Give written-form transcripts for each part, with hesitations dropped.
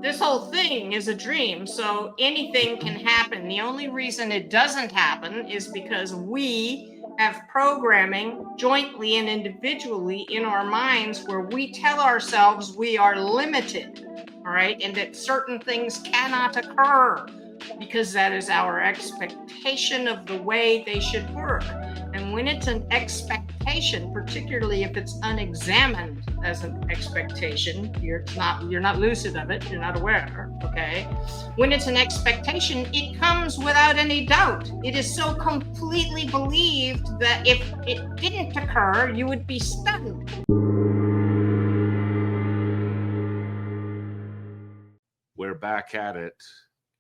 this whole thing is a dream, so anything can happen. The only reason it doesn't happen is because we have programming jointly and individually in our minds where we tell ourselves we are limited, all right, and that certain things cannot occur because that is our expectation of the way they should work. And when it's an expectation, particularly if it's unexamined as an expectation, you're not lucid of it, you're not aware, okay? When it's an expectation, it comes without any doubt. It is so completely believed that if it didn't occur, you would be stunned. We're back at it.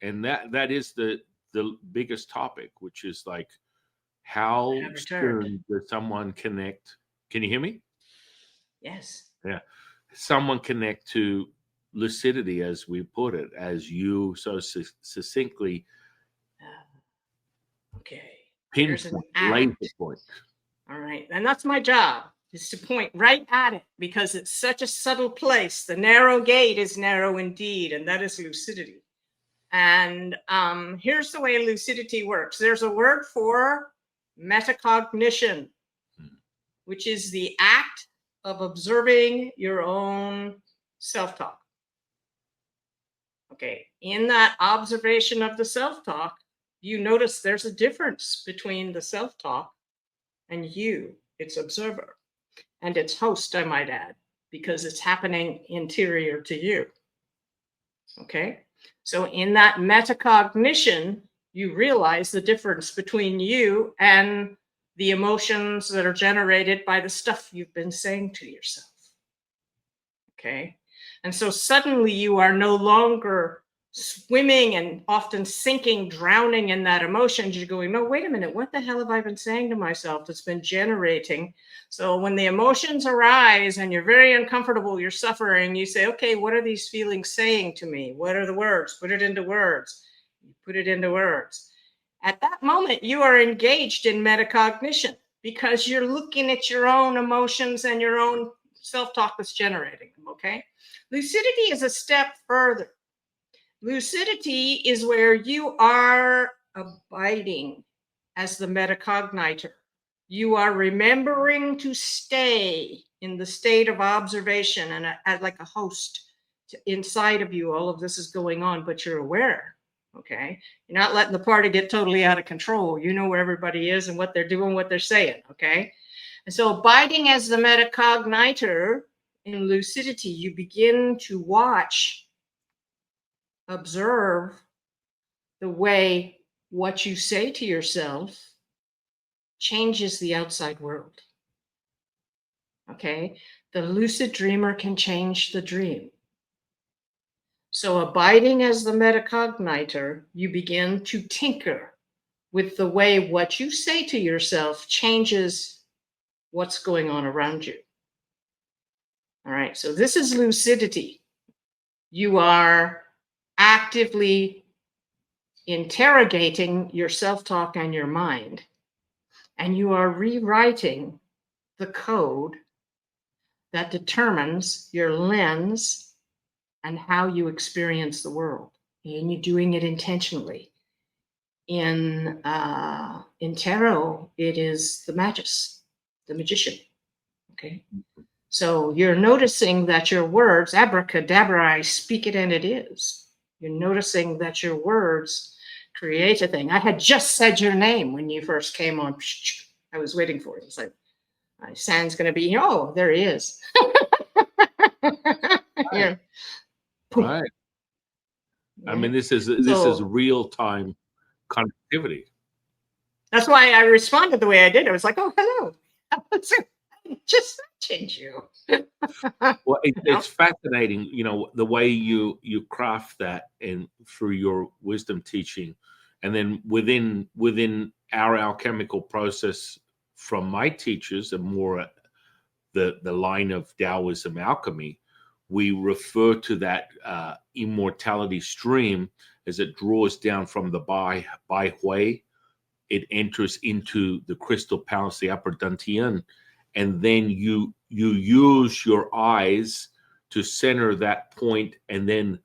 And that is the biggest topic, which is like, how soon does someone connect? Can you hear me? Yes. Yeah. Someone connect to lucidity, as we put it, as you so succinctly pinpoint, laser point. All right. And that's my job, is to point right at it, because it's such a subtle place. The narrow gate is narrow indeed, and that is lucidity. And here's the way lucidity works. There's a word for metacognition, which is the act of observing your own self-talk. Okay, in that observation of the self-talk, you notice there's a difference between the self-talk and you, its observer, and its host, I might add, because it's happening interior to you. Okay, so in that metacognition, you realize the difference between you and the emotions that are generated by the stuff you've been saying to yourself. Okay, and so suddenly you are no longer swimming and often sinking, drowning in that emotion. You're going, no, wait a minute, what the hell have I been saying to myself that's been generating? So when the emotions arise and you're very uncomfortable, you're suffering, you say, okay, what are these feelings saying to me? What are the words? Put it into words. You put it into words. At that moment, you are engaged in metacognition because you're looking at your own emotions and your own self-talk that's generating them, okay? Lucidity is a step further. Lucidity is where you are abiding as the metacogniter. You are remembering to stay in the state of observation and like a host inside of you. All of this is going on, but you're aware, okay? You're not letting the party get totally out of control. You know where everybody is and what they're doing, what they're saying, okay? And so abiding as the metacogniter in lucidity, you begin to watch, observe the way what you say to yourself changes the outside world. Okay, the lucid dreamer can change the dream. So abiding as the metacogniter, you begin to tinker with the way what you say to yourself changes what's going on around you. All right, so this is lucidity. You are actively interrogating your self-talk and your mind, and you are rewriting the code that determines your lens and how you experience the world. And you're doing it intentionally. In tarot, it is the magus, the magician. Okay. So you're noticing that your words, abracadabra, I speak it and it is. You're noticing that your words create a thing. I had just said your name when you first came on. I was waiting for it. It's like, San's going to be, oh, there he is. Yeah. Right. I mean, this is real-time connectivity. That's why I responded the way I did. I was like, oh, hello. Just change you. Well, it's fascinating, you know, the way you craft that and through your wisdom teaching, and then within our alchemical process from my teachers and more the line of Taoism alchemy, we refer to that immortality stream as it draws down from the Bai Hui. It enters into the crystal palace, the upper dantian, and then you use your eyes to center that point and then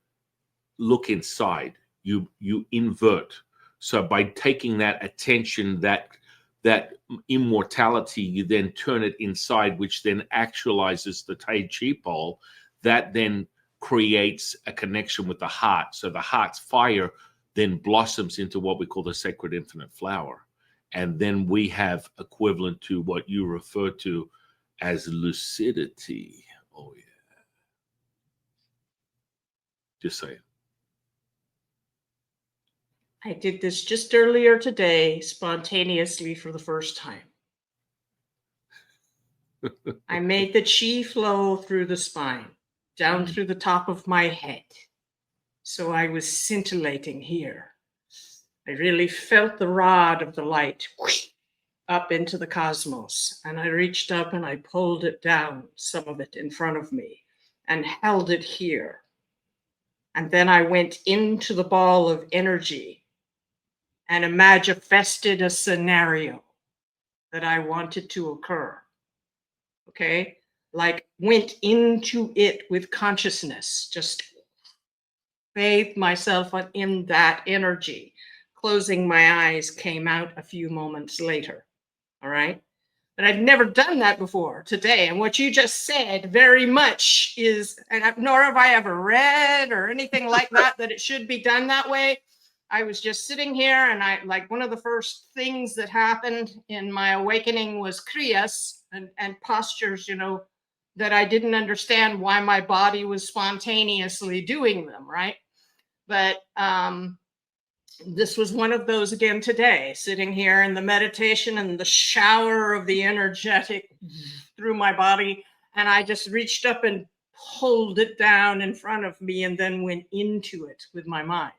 look inside. You invert. So by taking that attention, that immortality, you then turn it inside, which then actualizes the Tai Chi pole. That then creates a connection with the heart. So the heart's fire then blossoms into what we call the sacred infinite flower. And then we have equivalent to what you refer to as lucidity. Oh, yeah. Just saying. I did this just earlier today, spontaneously for the first time. I made the chi flow through the spine, down through the top of my head. So I was scintillating here. I really felt the rod of the light up into the cosmos. And I reached up and I pulled it down, some of it in front of me, and held it here. And then I went into the ball of energy and manifested a scenario that I wanted to occur. Okay? Like went into it with consciousness, just bathed myself in that energy. Closing my eyes, came out a few moments later. All right? But I've never done that before today. And what you just said very much is, and nor have I ever read or anything like that, that it should be done that way. I was just sitting here, and I, like, one of the first things that happened in my awakening was kriyas and postures, you know, that I didn't understand why my body was spontaneously doing them, right? But this was one of those again today, sitting here in the meditation and the shower of the energetic through my body. And I just reached up and pulled it down in front of me and then went into it with my mind.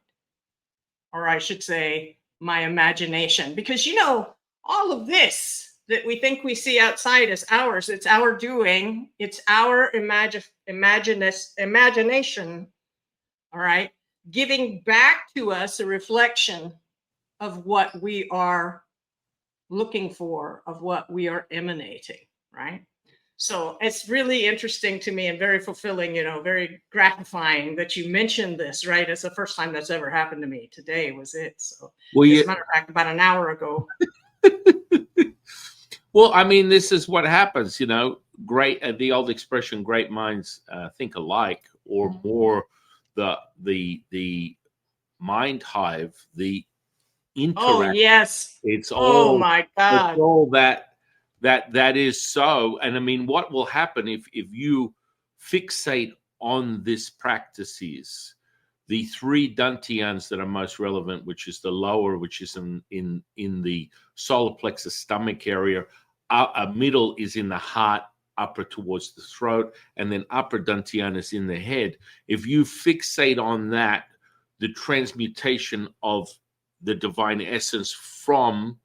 Or I should say, my imagination. Because, you know, all of this that we think we see outside is ours. It's our doing. It's our imagination. All right. Giving back to us a reflection of what we are looking for, of what we are emanating, right? So it's really interesting to me and very fulfilling, you know, very gratifying that you mentioned this, right? It's the first time that's ever happened to me. Today was it. So, Well, as a matter of fact, about an hour ago. Well, I mean, this is what happens, you know. The old expression, "Great minds think alike," or more, the mind hive, the Oh, interact. yes. It's Oh, all my it's God. all that is so. And I mean, what will happen if you fixate on this practices? The three dantians that are most relevant, which is the lower, which is in the solar plexus stomach area, middle is in the heart, upper towards the throat, and then upper dantian is in the head. If you fixate on that, the transmutation of the divine essence from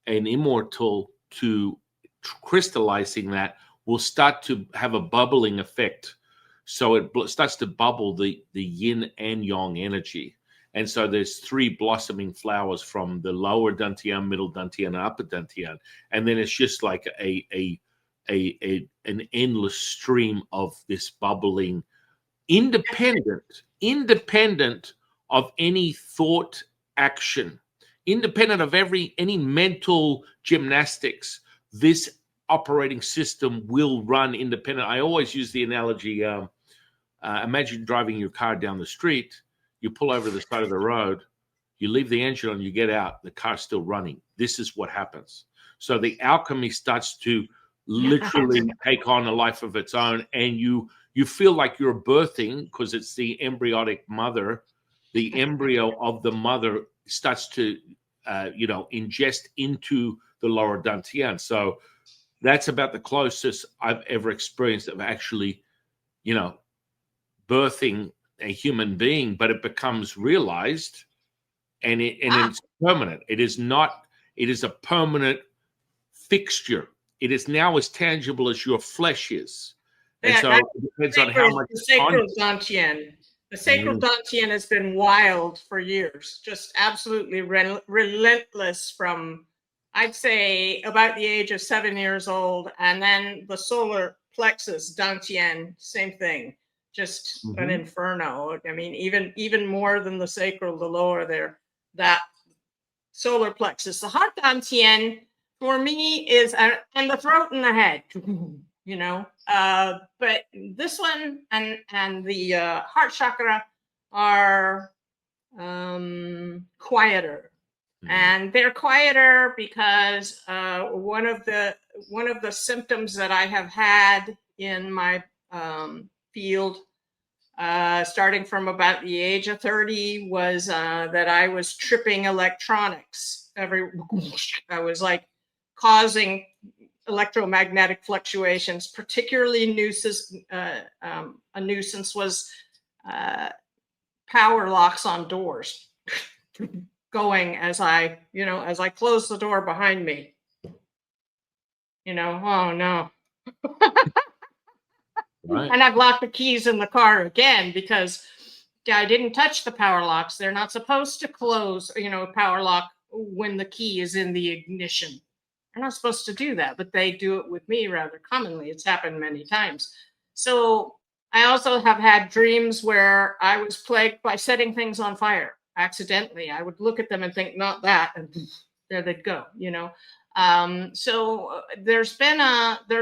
an immortal to crystallizing that will start to have a bubbling effect. So it starts to bubble the yin and yang energy. And so there's three blossoming flowers from the lower dantian, middle dantian, and upper dantian. And then it's just like an endless stream of this bubbling, independent of any thought action, independent of any mental gymnastics. This operating system will run independent. I always use the analogy, imagine driving your car down the street, you pull over the side of the road, you leave the engine on, you get out, the car's still running. This is what happens. So the alchemy starts to literally take on a life of its own, and you feel like you're birthing, because it's the embryonic mother. The embryo of the mother starts to ingest into the lower dantian. So that's about the closest I've ever experienced of actually, birthing a human being, but it becomes realized, and it's permanent. It is not. It is a permanent fixture. It is now as tangible as your flesh is, and so it depends on how much. The sacral dantian. The sacral dantian has been wild for years, just absolutely relentless from, I'd say, about the age of 7 years old. And then the solar plexus dantian, same thing, just an inferno. I mean, even more than the sacral, the lower there, that solar plexus. The heart dantian for me is, and the throat and the head, you know. But this one and the heart chakra are quieter. And they're quieter because one of the symptoms that I have had in my field, starting from about the age of 30, was that I was tripping electronics. I was like causing electromagnetic fluctuations. Particularly a nuisance was power locks on doors. Going as I close the door behind me. Oh no. Right. And I've locked the keys in the car again because I didn't touch the power locks. They're not supposed to close, power lock when the key is in the ignition. They're not supposed to do that, but they do it with me rather commonly. It's happened many times. So I also have had dreams where I was plagued by setting things on fire accidentally. I would look at them and think, not that, and there they'd go, So there's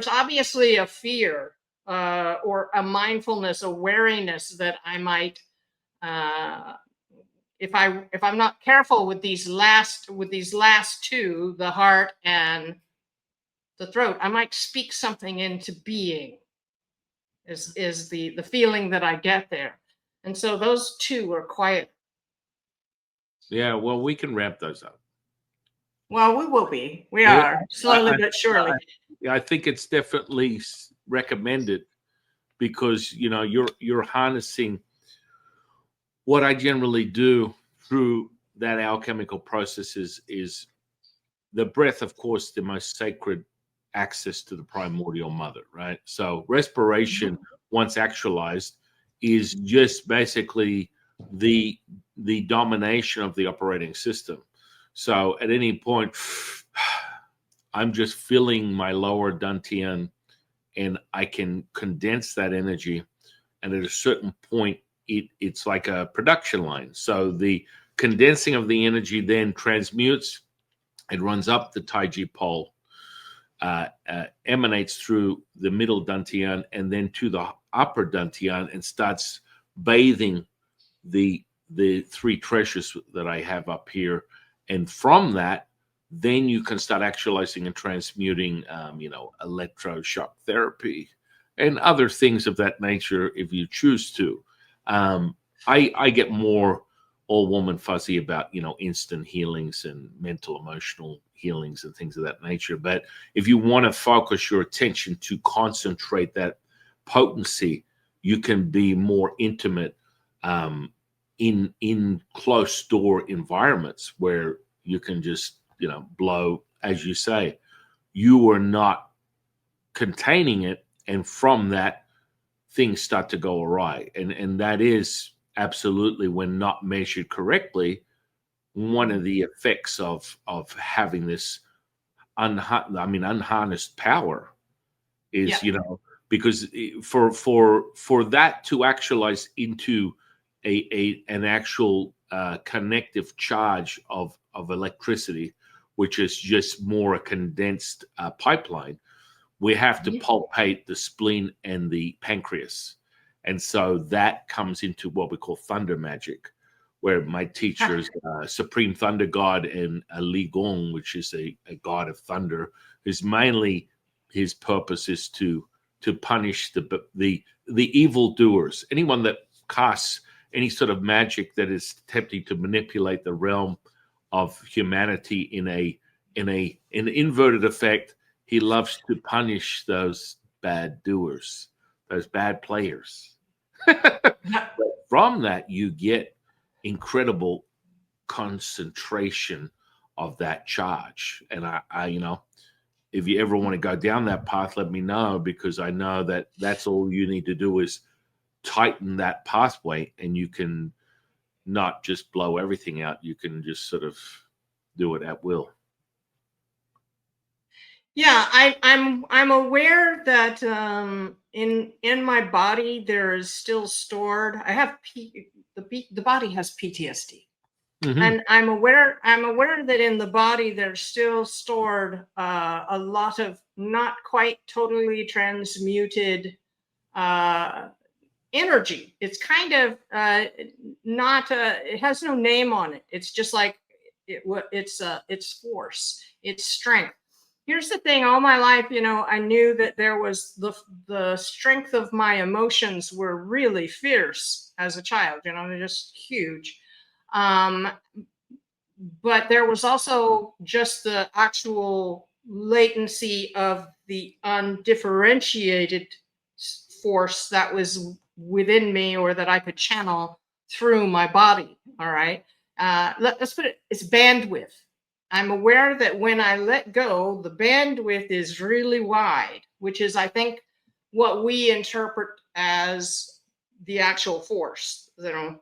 obviously a fear or a mindfulness, a wariness that I might, if I'm not careful with these last two, the heart and the throat, I might speak something into being. Is the feeling that I get there, and so those two are quiet. Yeah, well, we can ramp those up. Well, we will be. We are slowly but surely. I think it's definitely recommended because you're harnessing what I generally do through that alchemical processes is the breath, of course, the most sacred access to the primordial mother, right? So respiration, once actualized, is just basically the domination of the operating system. So at any point, I'm just filling my lower dantian, and I can condense that energy. And at a certain point, it's like a production line. So the condensing of the energy then transmutes. It runs up the Taiji pole, emanates through the middle dantian and then to the upper dantian and starts bathing the three treasures that I have up here. And from that, then you can start actualizing and transmuting, electroshock therapy and other things of that nature if you choose to. I get more all warm and fuzzy about, instant healings and mental, emotional healings and things of that nature. But if you want to focus your attention to concentrate that potency, you can be more intimate in close door environments where you can just, blow, as you say, you are not containing it. And from that, things start to go awry. And that is absolutely, when not measured correctly, one of the effects of having this unharnessed power is, because for that to actualize into an actual connective charge of electricity, which is just more a condensed pipeline, we have to palpate the spleen and the pancreas. And so that comes into what we call thunder magic, where my teacher is Supreme Thunder God and Li Gong, which is a god of thunder, whose mainly his purpose is to punish the evil doers, anyone that casts any sort of magic that is attempting to manipulate the realm of humanity in an inverted effect. He loves to punish those bad doers, those bad players. But from that, you get incredible concentration of that charge. And I if you ever want to go down that path, let me know, because I know that that's all you need to do is tighten that pathway, and you can not just blow everything out. You can just sort of do it at will. Yeah, I'm aware that in my body there is still stored. I have the body has PTSD, Hmm. and I'm aware that in the body there's still stored a lot of not quite totally transmuted uh, energy. It's kind of not it has no name on it. It's just like it's force, it's strength. Here's the thing, all my life, I knew that there was the strength of my emotions were really fierce as a child, they're just huge. um but there was also just the actual latency of the undifferentiated force that was within me, or that I could channel through my body. All right. Let's put it, it's bandwidth. I'm aware that when I let go, the bandwidth is really wide, which is, I think, what we interpret as the actual force,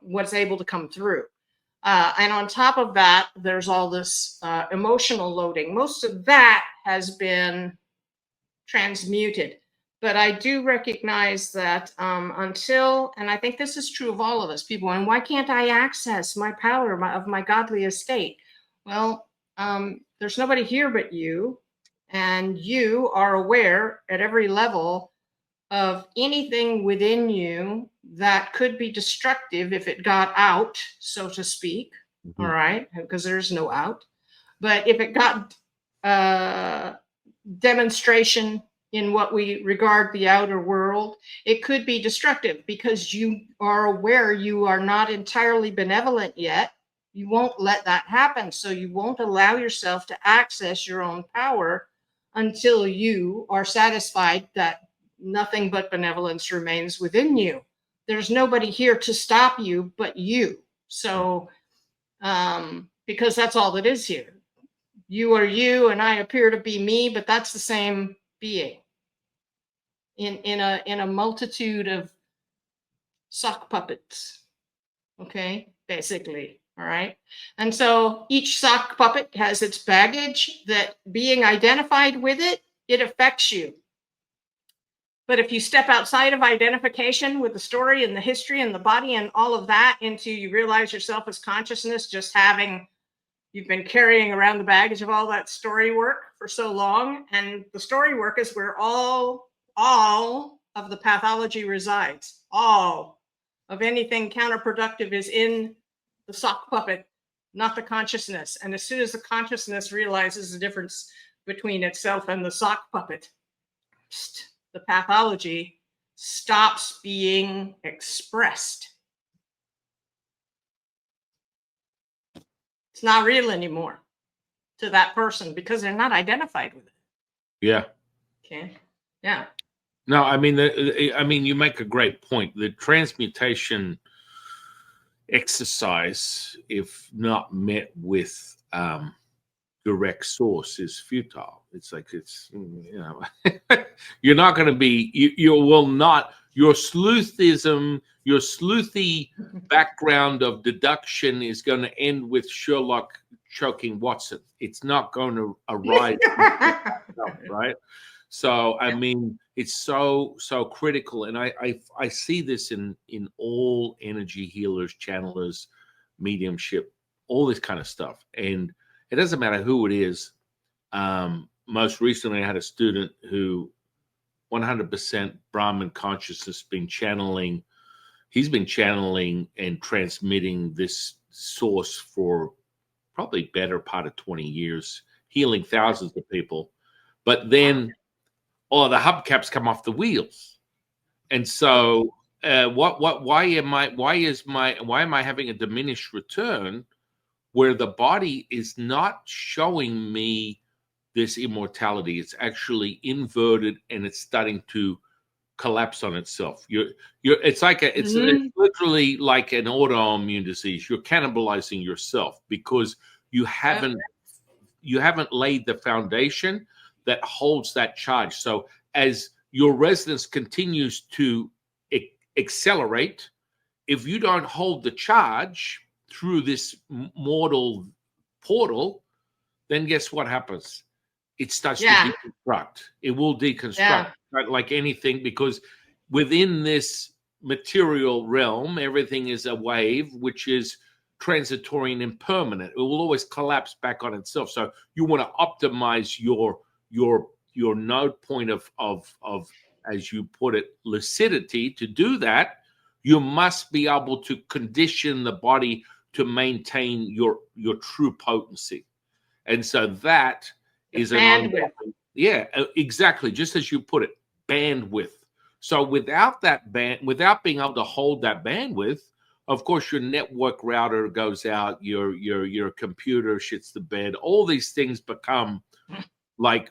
what's able to come through. And on top of that, there's all this emotional loading. Most of that has been transmuted. But I do recognize that and I think this is true of all of us people, and why can't I access my power of my godly estate? Well, there's nobody here but you, and you are aware at every level of anything within you that could be destructive if it got out, so to speak. All Hmm. right, because there's no out. But if it got uh, demonstration in what we regard the outer world, it could be destructive because you are aware you are not entirely benevolent yet. You won't let that happen. So you won't allow yourself to access your own power until you are satisfied that nothing but benevolence remains within you. There's nobody here to stop you but you. So, because that's all that is here. You are you, and I appear to be me, but that's the same being in a multitude of sock puppets. Okay, basically. All right. And so each sock puppet has its baggage that, being identified with it, it affects you. But if you step outside of identification with the story and the history and the body and all of that, into you realize yourself as consciousness, just having, you've been carrying around the baggage of all that story work for so long. And the story work is where all of the pathology resides. All of anything counterproductive is in the sock puppet, not the consciousness. And as soon as the consciousness realizes the difference between itself and the sock puppet, the pathology stops being expressed. It's not real anymore to that person because they're not identified with it. Yeah. Okay. Yeah. No, I mean, you make a great point. The transmutation exercise, if not met with direct source, is futile. It's like you're not going to be. You will not. Your sleuthism, your sleuthy background of deduction is going to end with Sherlock choking Watson. It's not going to arise, right? So I mean, it's so critical, and I see this in all energy healers, channelers, mediumship, all this kind of stuff, and it doesn't matter who it is. Most recently, I had a student who 100% Brahman consciousness been channeling. He's been channeling and transmitting this source for probably better part of 20 years, healing thousands of people. But then the hubcaps come off the wheels. And so why am I having a diminished return where the body is not showing me this immortality? It's actually inverted and it's starting to collapse on itself. It's like it's literally like an autoimmune disease. You're cannibalizing yourself because you haven't laid the foundation that holds that charge. So as your resonance continues to accelerate, if you don't hold the charge through this mortal portal, then guess what happens? it starts to Yeah. deconstruct. It will deconstruct, Yeah. right, like anything, because within this material realm, everything is a wave, which is transitory and impermanent. It will always collapse back on itself. So you want to optimize your node point of as you put it, lucidity. To do that, you must be able to condition the body to maintain your true potency. And so that The is an bandwidth. ongoing, yeah, exactly, just as you put it, bandwidth. So without that without being able to hold that bandwidth, of course your network router goes out, your computer shits the bed, all these things become like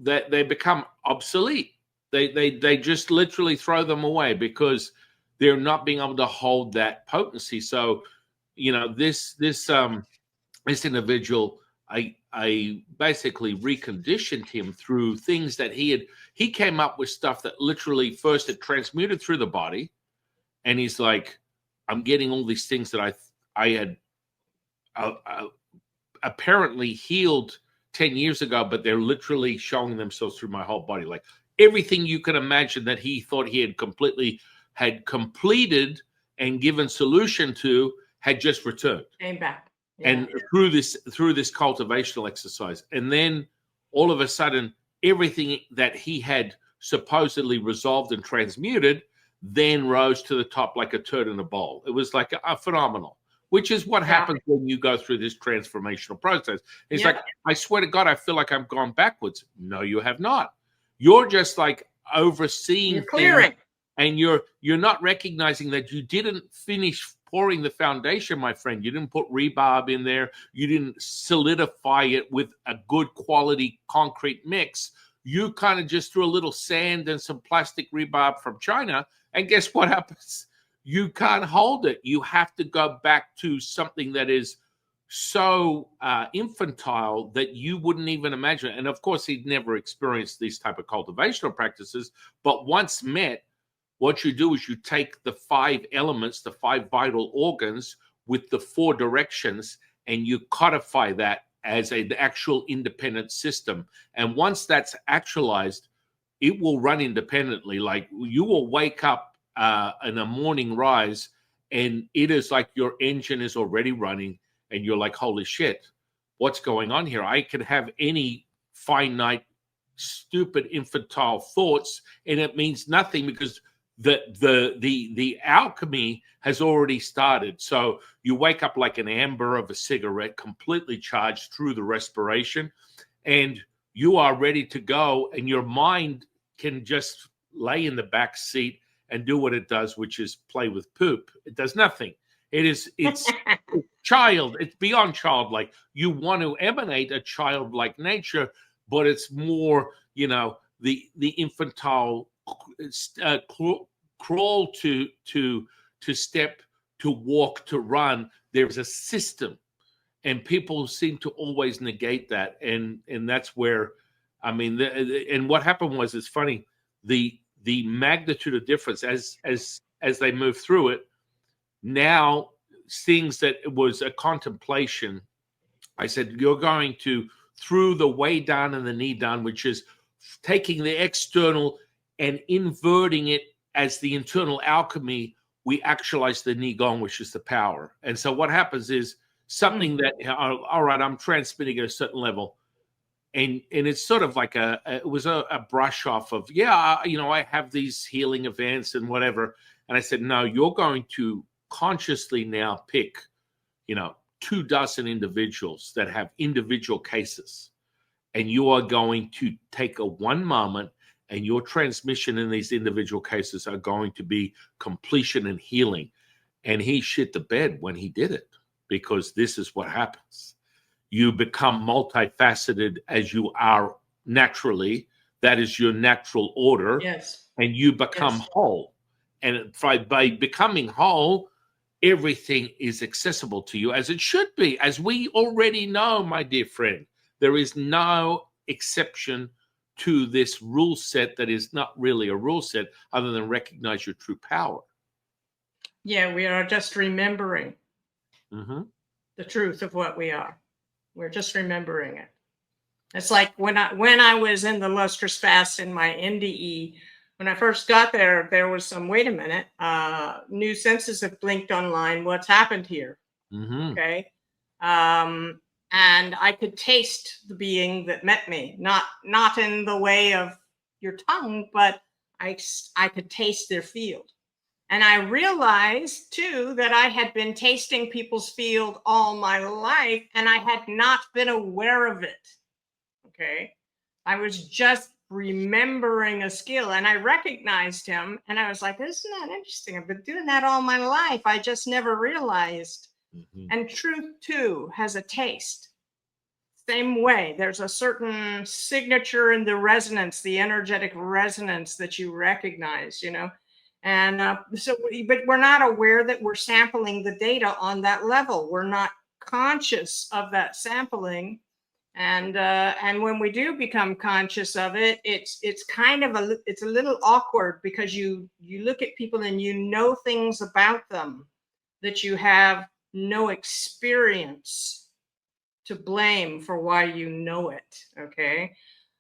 that, they become obsolete. They just literally throw them away because they're not being able to hold that potency. So, this individual, I basically reconditioned him through things that he came up with stuff that literally first it transmuted through the body, and he's like, I'm getting all these things that I had apparently healed 10 years ago, but they're literally showing themselves through my whole body. Like everything you can imagine that he thought he had completed and given solution to had just returned. Came back. Yeah. And through this cultivational exercise. And then all of a sudden, everything that he had supposedly resolved and transmuted then rose to the top like a turd in a bowl. It was like a phenomenal, which is what happens when you go through this transformational process. It's like, I swear to God, I feel like I've gone backwards. No, you have not. You're just like overseeing clearing things, and you're not recognizing that you didn't finish pouring the foundation, my friend. You didn't put rebarb in there. You didn't solidify it with a good quality concrete mix. You kind of just threw a little sand and some plastic rebarb from China, and guess what happens? You can't hold it. You have to go back to something that is so infantile that you wouldn't even imagine. And of course, he'd never experienced these type of cultivational practices, but once met, what you do is you take the 5 elements, the 5 vital organs with the 4 directions, and you codify that as an actual independent system. And once that's actualized, it will run independently. Like you will wake up in a morning rise, and it is like your engine is already running, and you're like, holy shit, what's going on here? I can have any finite, stupid, infantile thoughts, and it means nothing because the alchemy has already started. So you wake up like an amber of a cigarette, completely charged through the respiration, and you are ready to go, and your mind can just lay in the back seat and do what it does, which is play with poop. It does nothing. It's it's beyond childlike. You want to emanate a childlike nature, but it's more, the infantile crawl to step, to walk, to run. There's a system, and people seem to always negate that, and that's where, and what happened was, it's funny, the magnitude of difference as they move through it. Now things that it was a contemplation, I said, you're going to, through the way down and the knee down, which is taking the external and inverting it as the internal alchemy, we actualize the Nigong, which is the power. And so what happens is something that, all right, I'm transmitting at a certain level. And it's sort of like it was a brush off of, I have these healing events and whatever. And I said, no, you're going to consciously now pick, 24 individuals that have individual cases. And you are going to take a one moment, and your transmission in these individual cases are going to be completion and healing. And he shit the bed when he did it, because this is what happens. You become multifaceted as you are naturally. That is your natural order. Yes. And you become whole. And by becoming whole, everything is accessible to you as it should be. As we already know, my dear friend, there is no exception to this rule set that is not really a rule set, other than recognize your true power. Yeah, we are just remembering Mm-hmm. the truth of what we are. We're just remembering it. It's like when I was in the Lustrous fast in my NDE, when I first got there, there was some, wait a minute, new senses have blinked online. What's happened here? Mm-hmm. Okay. And I could taste the being that met me, not in the way of your tongue, but I could taste their field. And I realized too that I had been tasting people's field all my life and I had not been aware of it. Okay. I was just remembering a skill and I recognized him and I was like, isn't that interesting? I've been doing that all my life. I just never realized. Mm-hmm. And truth too has a taste. Same way, there's a certain signature in the resonance, the energetic resonance that you recognize, you know. And but we're not aware that we're sampling the data on that level. We're not conscious of that sampling. And when we do become conscious of it, it's kind of it's a little awkward because you look at people and you know things about them that you have no experience to blame for why you know it. Okay.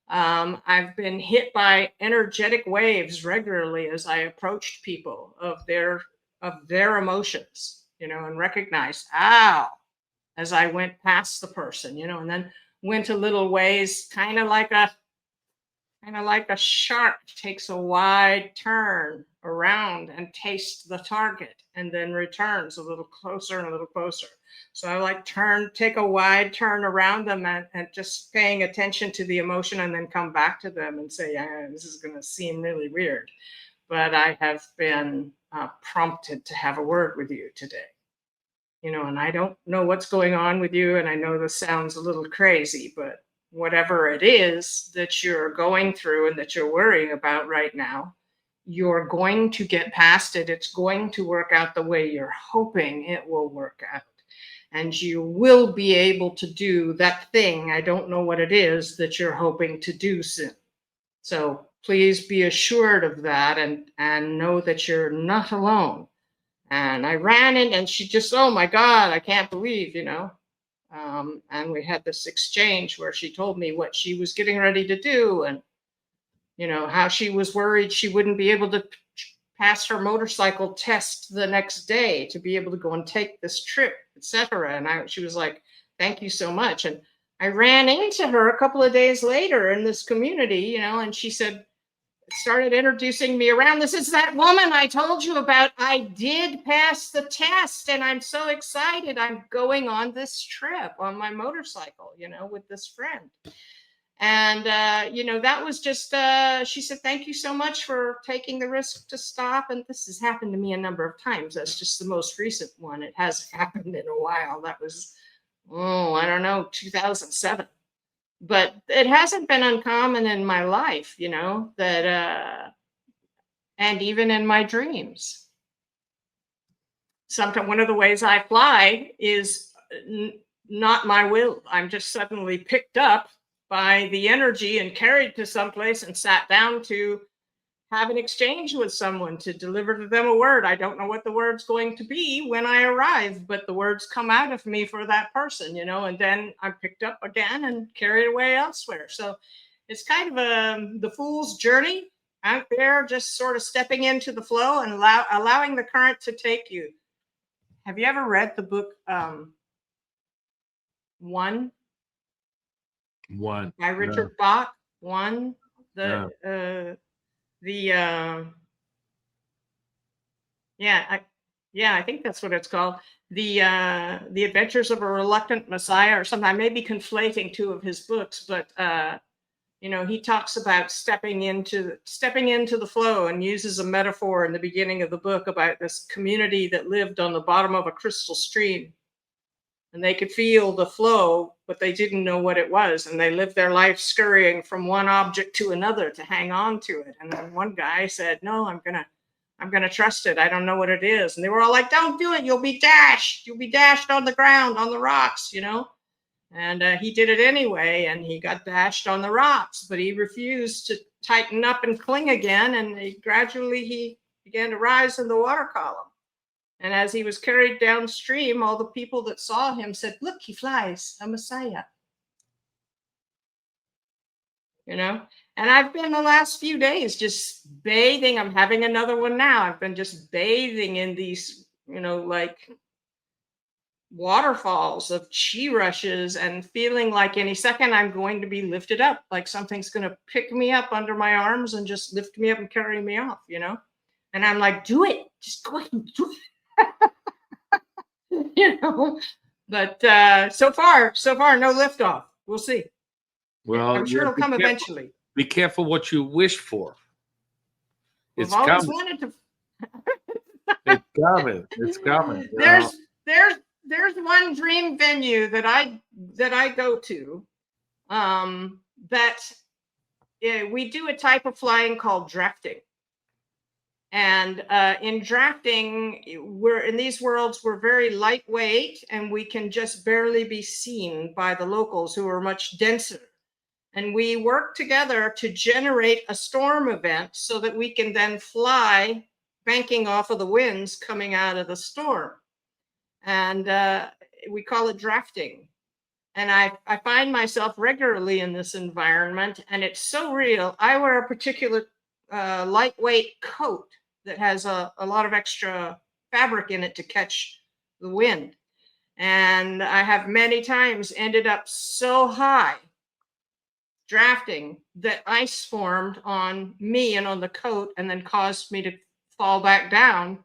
I've been hit by energetic waves regularly as I approached people of their emotions, you know, and recognized, ow, as I went past the person, you know, and then went a little ways, kind of like a shark takes a wide turn around and tastes the target and then returns a little closer and a little closer. So I like take a wide turn around them and just paying attention to the emotion and then come back to them and say, yeah, this is going to seem really weird, but I have been prompted to have a word with you today. You know, and I don't know what's going on with you. And I know this sounds a little crazy, but whatever it is that you're going through and that you're worrying about right now, you're going to get past it. It's going to work out the way you're hoping it will work out. And you will be able to do that thing, I don't know what it is, that you're hoping to do soon. So please be assured of that and know that you're not alone. And I ran in and she just, oh my God, I can't believe, you know. And we had this exchange where she told me what she was getting ready to do and, you know, how she was worried she wouldn't be able to pass her motorcycle test the next day to be able to go and take this trip, etc. And she was like, thank you so much. And I ran into her a couple of days later in this community, you know, and she started introducing me around. This is that woman I told you about. I did pass the test and I'm so excited. I'm going on this trip on my motorcycle, you know, with this friend. And, you know, that was just, she said, thank you so much for taking the risk to stop. And this has happened to me a number of times. That's just the most recent one. It hasn't happened in a while. That was, I don't know, 2007. But it hasn't been uncommon in my life, you know, that, and even in my dreams. Sometimes one of the ways I fly is not my will. I'm just suddenly picked up by the energy and carried to someplace and sat down to have an exchange with someone, to deliver to them a word. I don't know what the word's going to be when I arrive, but the words come out of me for that person, you know, and then I'm picked up again and carried away elsewhere. So it's kind of the fool's journey out there, just sort of stepping into the flow and allowing the current to take you. Have you ever read the book One by Richard Bach? One, yeah, I think that's what it's called. The Adventures of a Reluctant Messiah or something. I may be conflating two of his books, but you know, he talks about stepping into the flow and uses a metaphor in the beginning of the book about this community that lived on the bottom of a crystal stream. And they could feel the flow, but they didn't know what it was. And they lived their life scurrying from one object to another to hang on to it. And then one guy said, no, I'm gonna trust it. I don't know what it is. And they were all like, don't do it. You'll be dashed. You'll be dashed on the ground, on the rocks, you know. And he did it anyway, and he got dashed on the rocks, but he refused to tighten up and cling again. And he began to rise in the water column. And as he was carried downstream, all the people that saw him said, look, he flies, a Messiah. you know. And I've been the last few days just bathing. I'm having another one now. I've been just bathing in these, like waterfalls of chi rushes and feeling like any second I'm going to be lifted up, like something's going to pick me up under my arms and just lift me up and carry me off, And I'm like, do it, just go ahead and do it, But so far, no liftoff. We'll see. Well, I'm sure it'll come eventually. Be careful what you wish for. We've always wanted to. It's coming. It's coming. There's one dream venue that I go to, that we do a type of flying called drafting. And in drafting, we're in these worlds, we're very lightweight and we can just barely be seen by the locals who are much denser. And we work together to generate a storm event so that we can then fly, banking off of the winds coming out of the storm. And we call it drafting. And I find myself regularly in this environment, and it's so real. I wear a particular lightweight coat that has a lot of extra fabric in it to catch the wind. And I have many times ended up so high drafting that ice formed on me and on the coat and then caused me to fall back down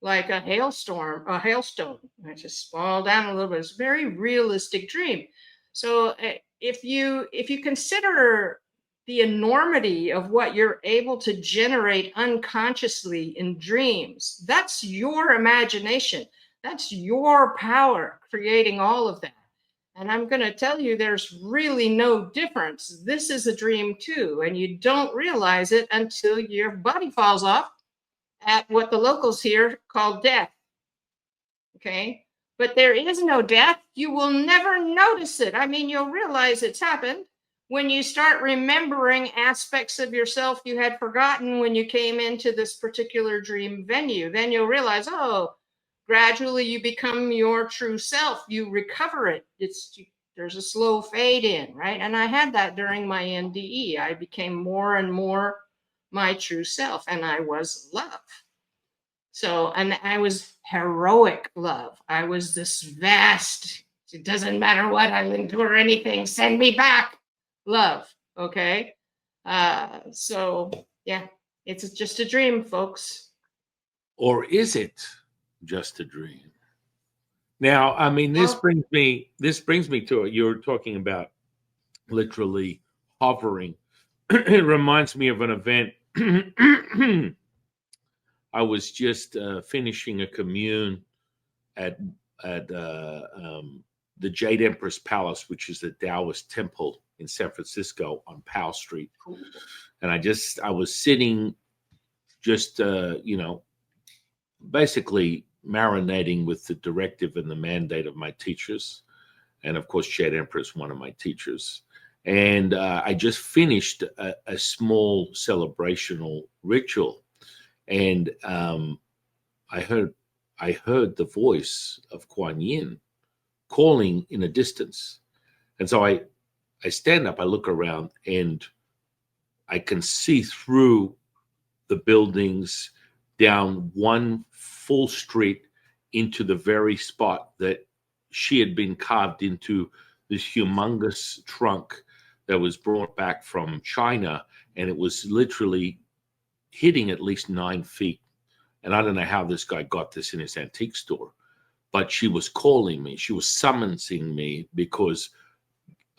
like a hailstone. I just fall down a little bit. It's a very realistic dream. So if you consider the enormity of what you're able to generate unconsciously in dreams, that's your imagination. That's your power creating all of that. And I'm going to tell you, there's really no difference. This is a dream too, and you don't realize it until your body falls off at what the locals here call death. Okay? But there is no death. You will never notice it. I mean, you'll realize it's happened when you start remembering aspects of yourself you had forgotten when you came into this particular dream venue. Then you'll realize, oh, gradually you become your true self. You recover it. There's a slow fade in, right? And I had that during my NDE. I became more and more my true self, and I was love. So, and I was heroic love. I was this vast, it doesn't matter what, I'll endure anything, send me back love. Okay. So yeah, it's just a dream, folks. Or is it just a dream? Now, I mean, this brings me to it. You're talking about literally hovering. It reminds me of an event. I was just finishing a commune at the Jade Empress Palace, which is the Taoist temple in San Francisco on Powell Street. Cool. And I was sitting just, basically marinating with the directive and the mandate of my teachers. And of course, Jade Empress, one of my teachers. And I just finished a small celebrational ritual. And I heard the voice of Kuan Yin calling in a distance. And so I stand up, I look around, and I can see through the buildings down one full street into the very spot that she had been carved into, this humongous trunk that was brought back from China. And it was literally hitting at least 9 feet. And I don't know how this guy got this in his antique store, but she was calling me. She was summoning me because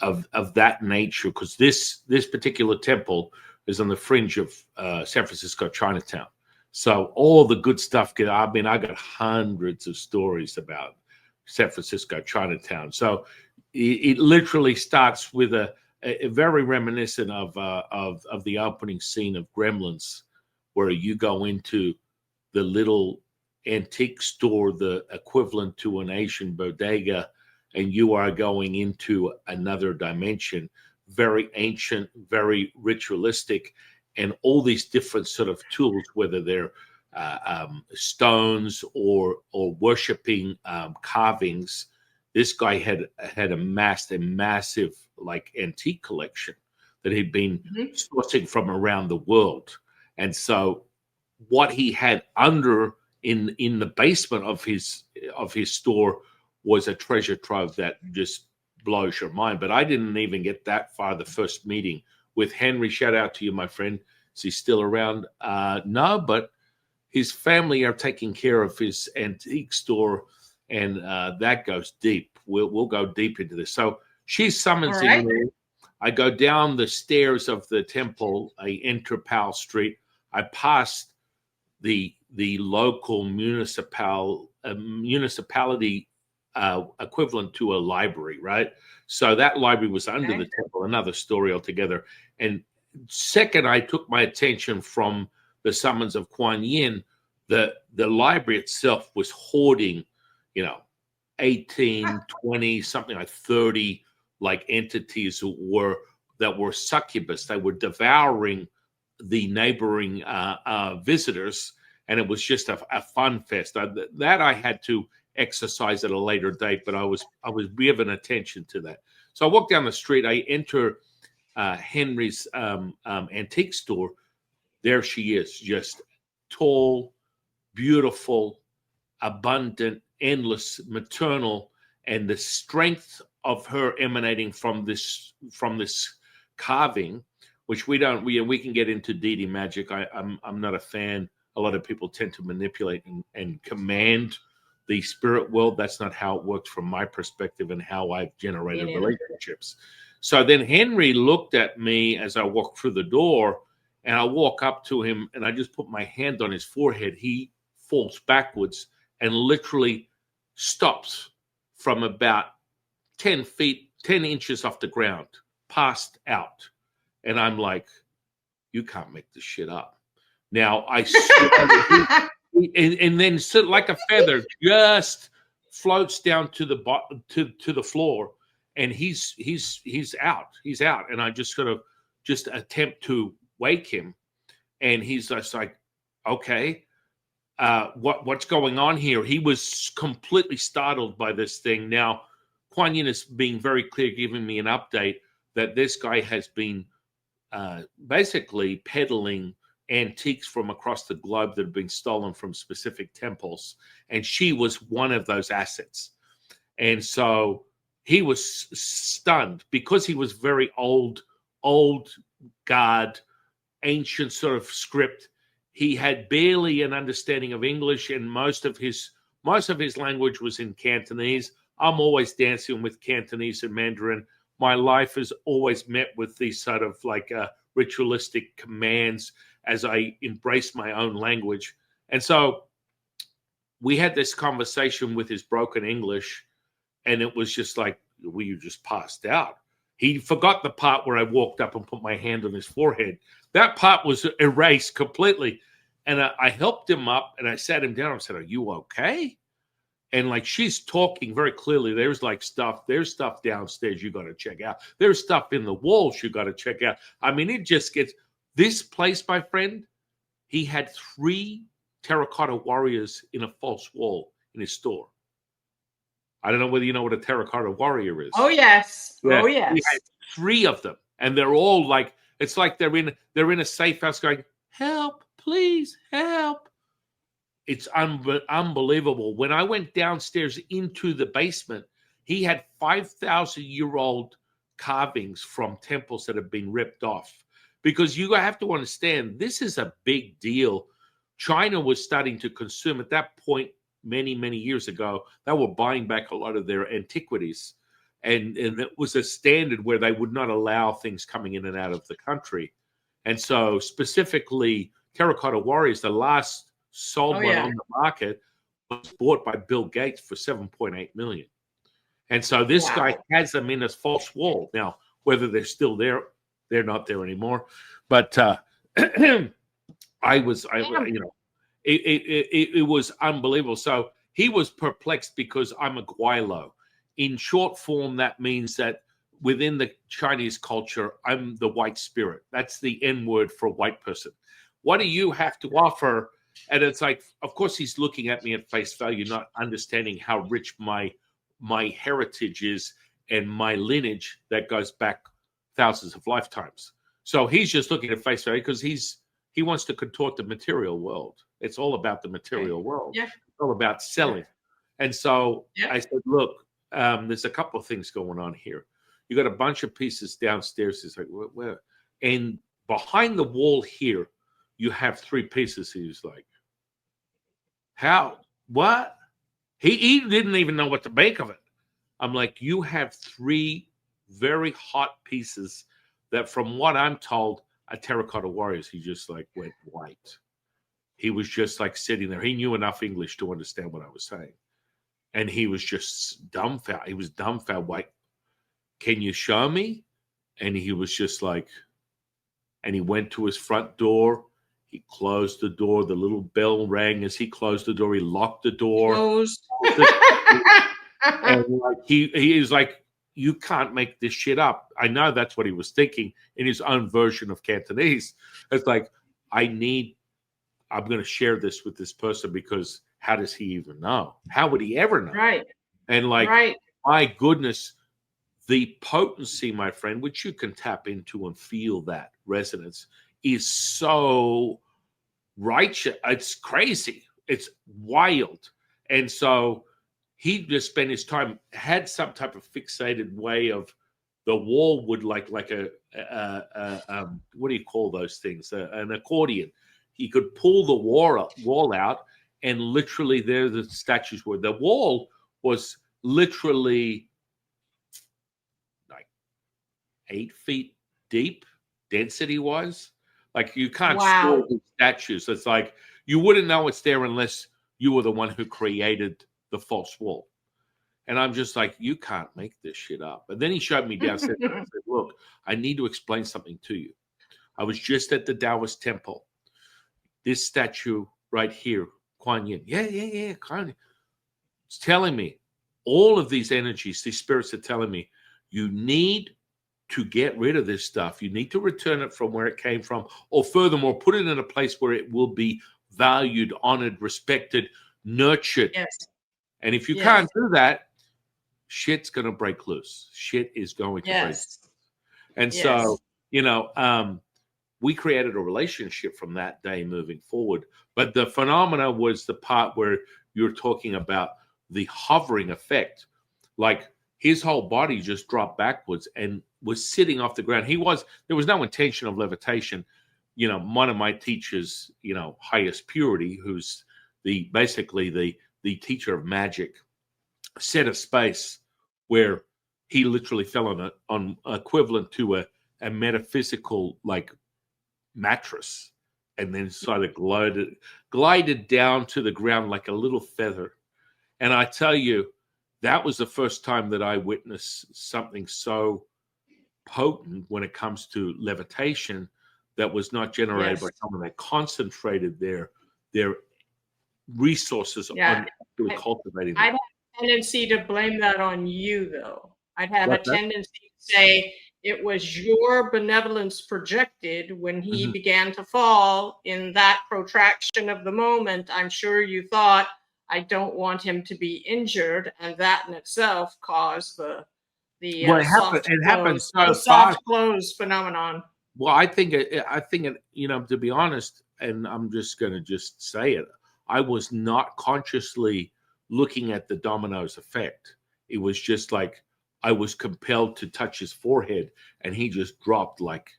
of that nature. Because this particular temple is on the fringe of San Francisco, Chinatown. So all the good stuff. I mean, I got hundreds of stories about San Francisco, Chinatown. So it literally starts with a very reminiscent of the opening scene of Gremlins, where you go into the little antique store, the equivalent to an Asian bodega, and you are going into another dimension, very ancient, very ritualistic, and all these different sort of tools, whether they're stones or worshiping carvings. This guy had amassed a massive like antique collection that he'd been Mhm. sourcing from around the world. And so what he had under in the basement of his store was a treasure trove that just blows your mind. But I didn't even get that far the first meeting with Henry. Shout out to you, my friend. Is he still around? No, but his family are taking care of his antique store, and that goes deep. We'll go deep into this. So she's summoning me. I go down the stairs of the temple. I enter Powell Street. I pass the local municipality equivalent to a library, right? So that library was under the temple, another story altogether. And second, I took my attention from the summons of Kuan Yin. The library itself was hoarding, 18, 20, something like 30 like entities that were succubus. They were devouring the neighboring visitors, and it was just a fun fest. That I had to exercise at a later date, but I was given attention to that. So I walk down the street. I enter Henry's antique store. There she is, just tall, beautiful, abundant, endless, maternal, and the strength of her emanating from this carving, which we can get into deity magic. I'm not a fan. A lot of people tend to manipulate and command the spirit world. That's not how it works from my perspective and how I've generated relationships. So then Henry looked at me as I walked through the door, and I walk up to him and I just put my hand on his forehead. He falls backwards and literally stops from about 10 inches off the ground, passed out. And I'm like, you can't make this shit up. Now I and then like a feather just floats down to the bottom to the floor, and he's out. He's out. And I just sort of just attempt to wake him, and he's just like, okay, what's going on here? He was completely startled by this thing. Now, Kuan Yin is being very clear, giving me an update that this guy has been basically peddling antiques from across the globe that have been stolen from specific temples, and she was one of those assets. And so he was stunned because he was very old guard, ancient sort of script. He had barely an understanding of English, and most of his language was in Cantonese. I'm always dancing with Cantonese and Mandarin. My life is always met with these sort of like ritualistic commands as I embrace my own language. And so we had this conversation with his broken English, and it was just like, you just passed out. He forgot the part where I walked up and put my hand on his forehead. That part was erased completely. And I helped him up, and I sat him down and said, are you okay? And like, she's talking very clearly. There's stuff downstairs you got to check out. There's stuff in the walls you got to check out. I mean, it just gets, this place, my friend, he had 3 terracotta warriors in a false wall in his store. I don't know whether you know what a terracotta warrior is. Oh, yes. Yeah. Oh, yes. He had 3 of them, and they're all like, it's like they're in a safe house going, help, please, help. It's unbelievable. When I went downstairs into the basement, he had 5,000-year-old carvings from temples that have been ripped off. Because you have to understand, this is a big deal. China was starting to consume at that point many, many years ago. They were buying back a lot of their antiquities. And it was a standard where they would not allow things coming in and out of the country. And so specifically, terracotta warriors, the last sold one on the market, was bought by Bill Gates for $7.8 million. And so this guy has them in his false wall. Now, whether they're still there, they're not there anymore. But it was unbelievable. So he was perplexed because I'm a Guaylo. In short form, that means that within the Chinese culture, I'm the white spirit. That's the N word for a white person. What do you have to offer? And it's like, of course, he's looking at me at face value, not understanding how rich my heritage is and my lineage that goes back thousands of lifetimes. So he's just looking at face value because he wants to contort the material world. It's all about the material world. Yeah. It's all about selling. And so Yeah. I said, look, there's a couple of things going on here. You got a bunch of pieces downstairs. It's like, where? And behind the wall here, you have 3 pieces. He was like, how? What? He didn't even know what to make of it. I'm like, you have 3 very hot pieces that, from what I'm told, are terracotta warriors. He just like went white. He was just like sitting there. He knew enough English to understand what I was saying. And he was just dumbfounded. He was dumbfounded. Like, can you show me? And he was just like, and he went to his front door. He closed the door. The little bell rang as he closed the door. He locked the door. Closed. And like he is like, you can't make this shit up. I know that's what he was thinking in his own version of Cantonese. It's like, I'm going to share this with this person because how does he even know? How would he ever know? Right. And like, Right. my goodness, the potency, my friend, which you can tap into and feel that resonance, is so righteous. It's crazy. It's wild. And so he just spent his time, had some type of fixated way of the wall would like a what do you call those things? An accordion. He could pull the wall out, and literally there the statues were. The wall was literally like 8 feet deep, density wise. Like, you can't store these statues. It's like you wouldn't know it's there unless you were the one who created the false wall. And I'm just like, you can't make this shit up. And then he showed me downstairs and I said, look, I need to explain something to you. I was just at the Taoist temple. This statue right here, Kuan Yin. Yeah. Kuan Yin. It's telling me all of these energies, these spirits are telling me, you need to get rid of this stuff. You need to return it from where it came from, or furthermore, put it in a place where it will be valued, honored, respected, nurtured. Yes. And if you can't do that, shit's going to break loose. Shit is going to break loose. And so, we created a relationship from that day moving forward. But the phenomena was the part where you're talking about the hovering effect. Like, his whole body just dropped backwards and was sitting off the ground. There was no intention of levitation. One of my teachers, highest purity, who's basically the teacher of magic, set a space where he literally fell on equivalent to a metaphysical like mattress, and then sort of glided down to the ground like a little feather. And I tell you, that was the first time that I witnessed something so potent when it comes to levitation that was not generated by someone that concentrated their resources on actually cultivating them. I'd have a tendency to blame that on you, though. I'd have a tendency to say it was your benevolence projected when he began to fall in that protraction of the moment. I'm sure you thought, I don't want him to be injured, and that in itself caused the soft close phenomenon. Well, I think to be honest, and I'm just going to just say it, I was not consciously looking at the dominoes effect. It was just like I was compelled to touch his forehead, and he just dropped like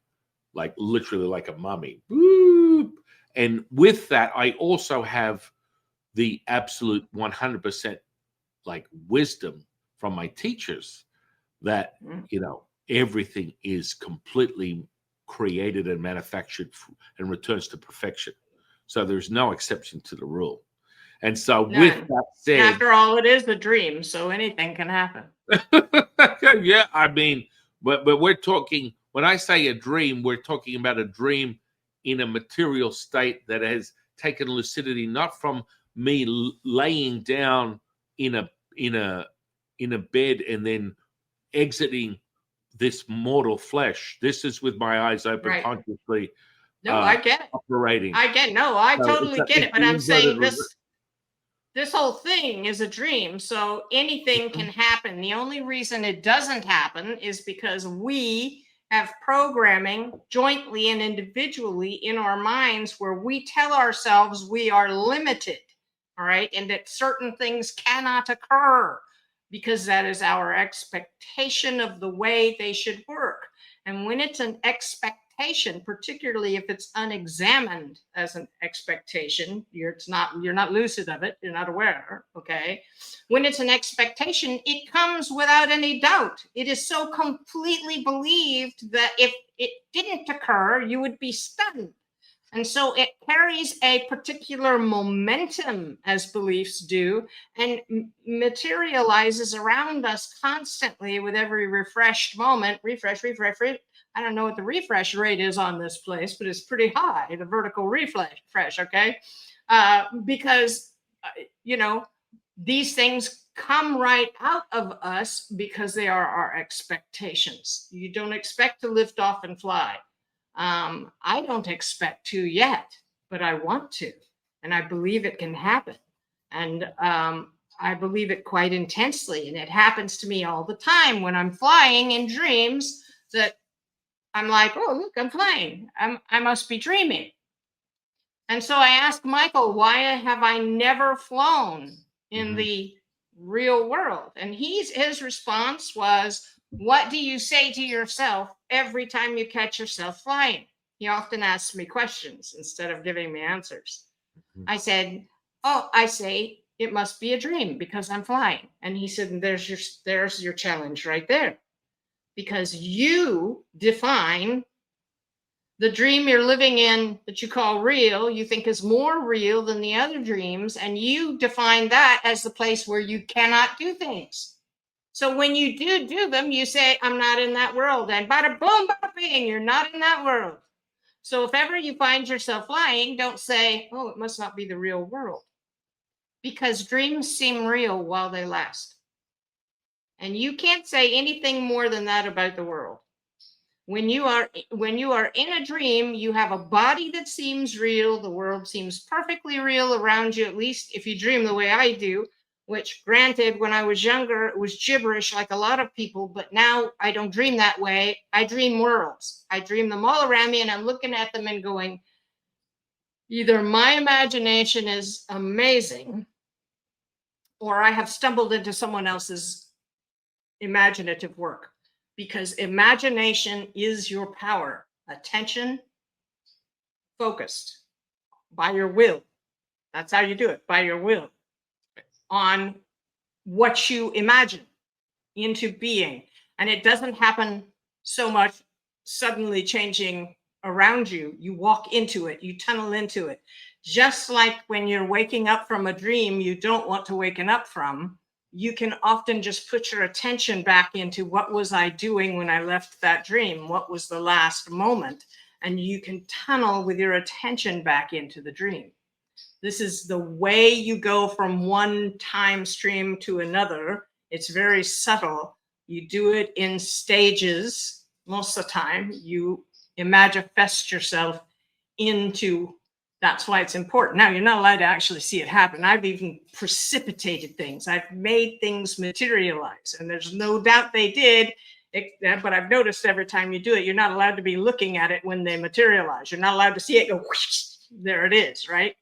literally like a mummy. Boop. And with that, I also have the absolute 100% like wisdom from my teachers that everything is completely created and manufactured and returns to perfection. So there's no exception to the rule. And so with that said, after all, it is a dream, so anything can happen. Yeah, I mean, but we're talking, when I say a dream, we're talking about a dream in a material state that has taken lucidity, not from me laying down in a bed and then exiting this mortal flesh. This is with my eyes open, consciously. No, I get it. Operating. I totally get it. But I'm saying this whole thing is a dream, so anything can happen. The only reason it doesn't happen is because we have programming jointly and individually in our minds where we tell ourselves we are limited, all right, and that certain things cannot occur because that is our expectation of the way they should work. And when it's an expectation, particularly if it's unexamined as an expectation, you're not lucid of it, you're not aware, okay? When it's an expectation, it comes without any doubt. It is so completely believed that if it didn't occur, you would be stunned. And so it carries a particular momentum, as beliefs do, and materializes around us constantly with every refreshed moment. Refresh. I don't know what the refresh rate is on this place, but it's pretty high, the vertical refresh, okay? Because, these things come right out of us because they are our expectations. You don't expect to lift off and fly. I don't expect to yet, but I want to. And I believe it can happen. And I believe it quite intensely. And it happens to me all the time when I'm flying in dreams that I'm like, oh, look, I'm flying. I must be dreaming. And so I asked Michael, why have I never flown in the real world? And his response was, what do you say to yourself every time you catch yourself flying? He often asks me questions instead of giving me answers. I said, I say it must be a dream because I'm flying. And he said, there's your challenge right there. Because you define the dream you're living in that you call real, you think is more real than the other dreams, and you define that as the place where you cannot do things. So when you do them, you say, I'm not in that world. And bada boom, bada bing, you're not in that world. So if ever you find yourself flying, don't say, oh, it must not be the real world. Because dreams seem real while they last. And you can't say anything more than that about the world. When you are in a dream, you have a body that seems real. The world seems perfectly real around you, at least if you dream the way I do, which granted, when I was younger, it was gibberish like a lot of people, but now I don't dream that way. I dream worlds. I dream them all around me and I'm looking at them and going, either my imagination is amazing or I have stumbled into someone else's imaginative work. Because imagination is your power. Attention, focused by your will. That's how you do it, by your will. On what you imagine into being. And it doesn't happen so much suddenly changing around you. You walk into it, you tunnel into it. Just like when you're waking up from a dream you don't want to waken up from, you can often just put your attention back into what was I doing when I left that dream? What was the last moment? And you can tunnel with your attention back into the dream. This is the way you go from one time stream to another. It's very subtle. You do it in stages. Most of the time, you manifest yourself into. That's why it's important. Now, you're not allowed to actually see it happen. I've even precipitated things. I've made things materialize, and there's no doubt they did. But I've noticed every time you do it, you're not allowed to be looking at it when they materialize. You're not allowed to see it go, whoosh, there it is, right?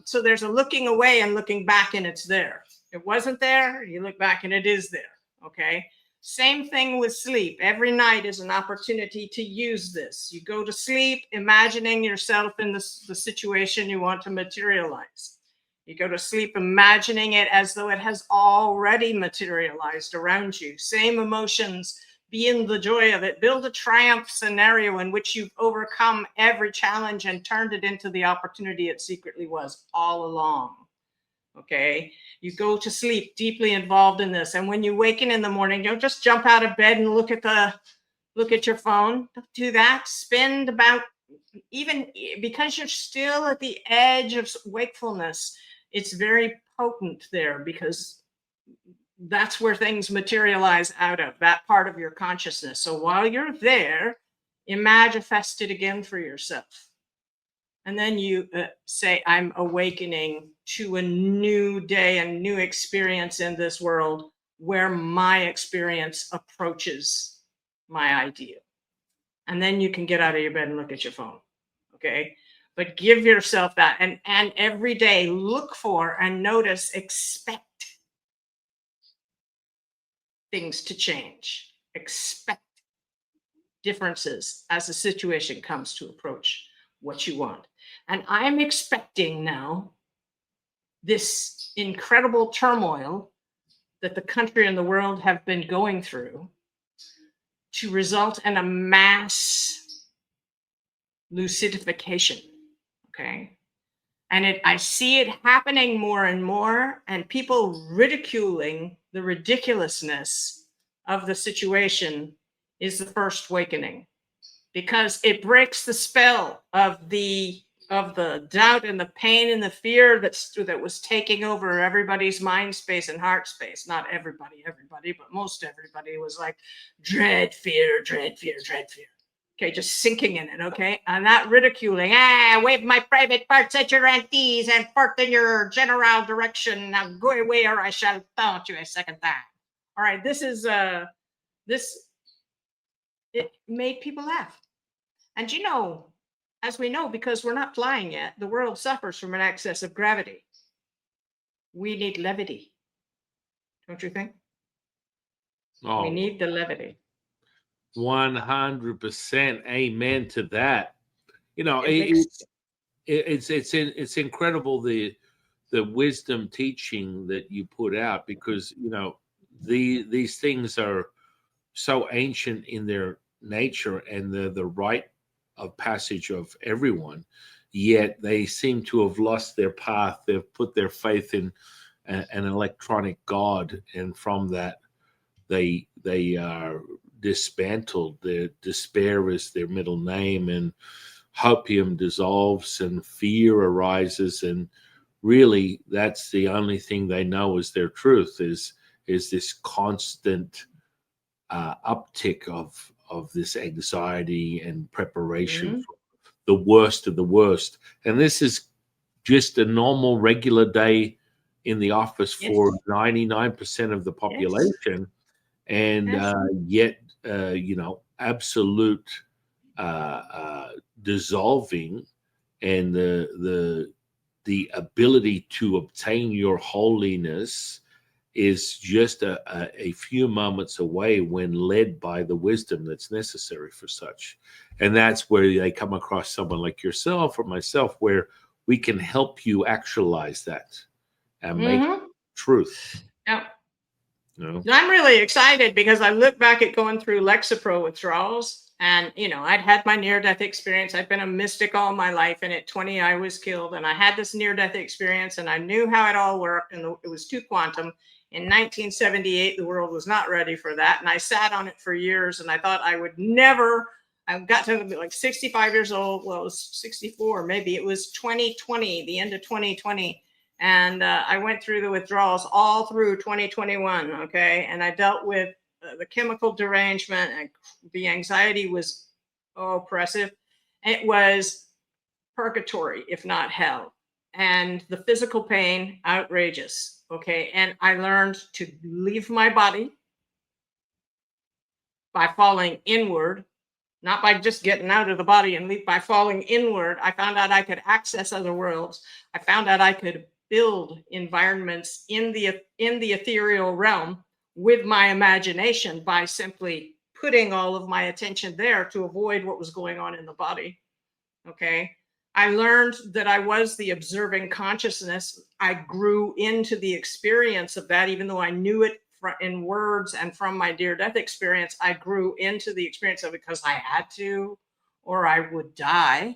So there's a looking away and looking back, and it's there. It wasn't there, you look back and it is there, okay? Same thing with sleep. Every night is an opportunity to use this. You go to sleep imagining yourself in the situation you want to materialize. You go to sleep imagining it as though it has already materialized around you. Same emotions, be in the joy of it. Build a triumph scenario in which you've overcome every challenge and turned it into the opportunity it secretly was all along. Okay, you go to sleep deeply involved in this, and when you waken in the morning, don't just jump out of bed and look at your phone. Don't do that. Spend about, even because you're still at the edge of wakefulness, it's very potent there because that's where things materialize out of, that part of your consciousness. So while you're there, manifest it again for yourself. And then you say, I'm awakening to a new day and new experience in this world where my experience approaches my ideal. And then you can get out of your bed and look at your phone. Okay. But give yourself that. And every day look for and notice, expect things to change. Expect differences as the situation comes to approach what you want. And I'm expecting now this incredible turmoil that the country and the world have been going through to result in a mass lucidification. Okay. And I see it happening more and more, and people ridiculing the ridiculousness of the situation is the first awakening, because it breaks the spell of the doubt and the pain and the fear that was taking over everybody's mind space and heart space. Not everybody, but most everybody was like dread, fear, dread, fear, dread, fear. Okay, just sinking in it, okay? And not ridiculing. Wave my private parts at your aunties and fart in your general direction. Now go away or I shall taunt you a second time. All right, this it made people laugh. And you know, as we know, because we're not flying yet, the world suffers from an excess of gravity. We need levity. Don't you think? Oh, We need the levity. 100% amen to that. You know, it's incredible the wisdom teaching that you put out, because you know these things are so ancient in their nature and the rite of passage of everyone, yet they seem to have lost their path. They've put their faith in an electronic god, and from that they are dismantled. Their despair is their middle name, and hopium dissolves and fear arises, and really that's the only thing they know is their truth, is this constant uptick of this anxiety and preparation for the worst of the worst. And this is just a normal regular day in the office for 99% of the population. And yet you know, absolute dissolving, and the ability to obtain your holiness is just a few moments away when led by the wisdom that's necessary for such. And that's where they come across someone like yourself or myself, where we can help you actualize that and make truth. Yeah. You know? I'm really excited because I look back at going through Lexapro withdrawals, and you know, I'd had my near-death experience. I'd been a mystic all my life, and at 20 I was killed, and I had this near-death experience, and I knew how it all worked, and it was too quantum. In 1978, the world was not ready for that, and I sat on it for years, and I thought I would never. I got to be like 65 years old. Well, it was 64, maybe. It was 2020, the end of 2020. And I went through the withdrawals all through 2021, okay? And I dealt with the chemical derangement, and the anxiety was oppressive. It was purgatory, if not hell. And the physical pain, outrageous, okay? And I learned to leave my body by falling inward, not by just getting out of the body and leave. By falling inward, I found out I could access other worlds. I found out I could build environments in the ethereal realm with my imagination by simply putting all of my attention there to avoid what was going on in the body. Okay. I learned that I was the observing consciousness. I grew into the experience of that, even though I knew it in words, and from my near death experience, I grew into the experience of it because I had to, or I would die.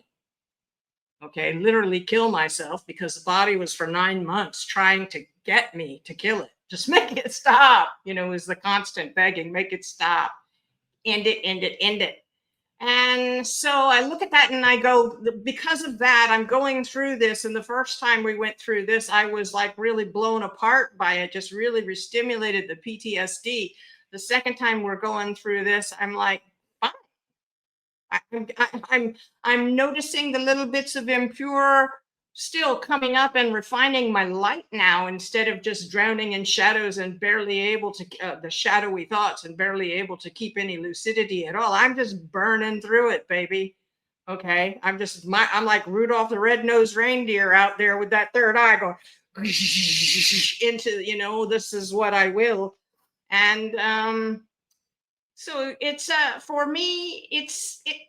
Okay, literally kill myself, because the body was for 9 months trying to get me to kill it. Just make it stop. You know, is the constant begging, make it stop. End it, end it, end it. And so I look at that and I go, because of that, I'm going through this. And the first time we went through this, I was like really blown apart by it, just really restimulated the PTSD. The second time we're going through this, I'm like, fine. I'm noticing the little bits of impure still coming up and refining my light now, instead of just drowning in shadows and barely able to, the shadowy thoughts, and barely able to keep any lucidity at all. I'm just burning through it, baby. Okay. I'm like Rudolph the Red-Nosed Reindeer out there with that third eye going into, this is what I will. And so it's for me,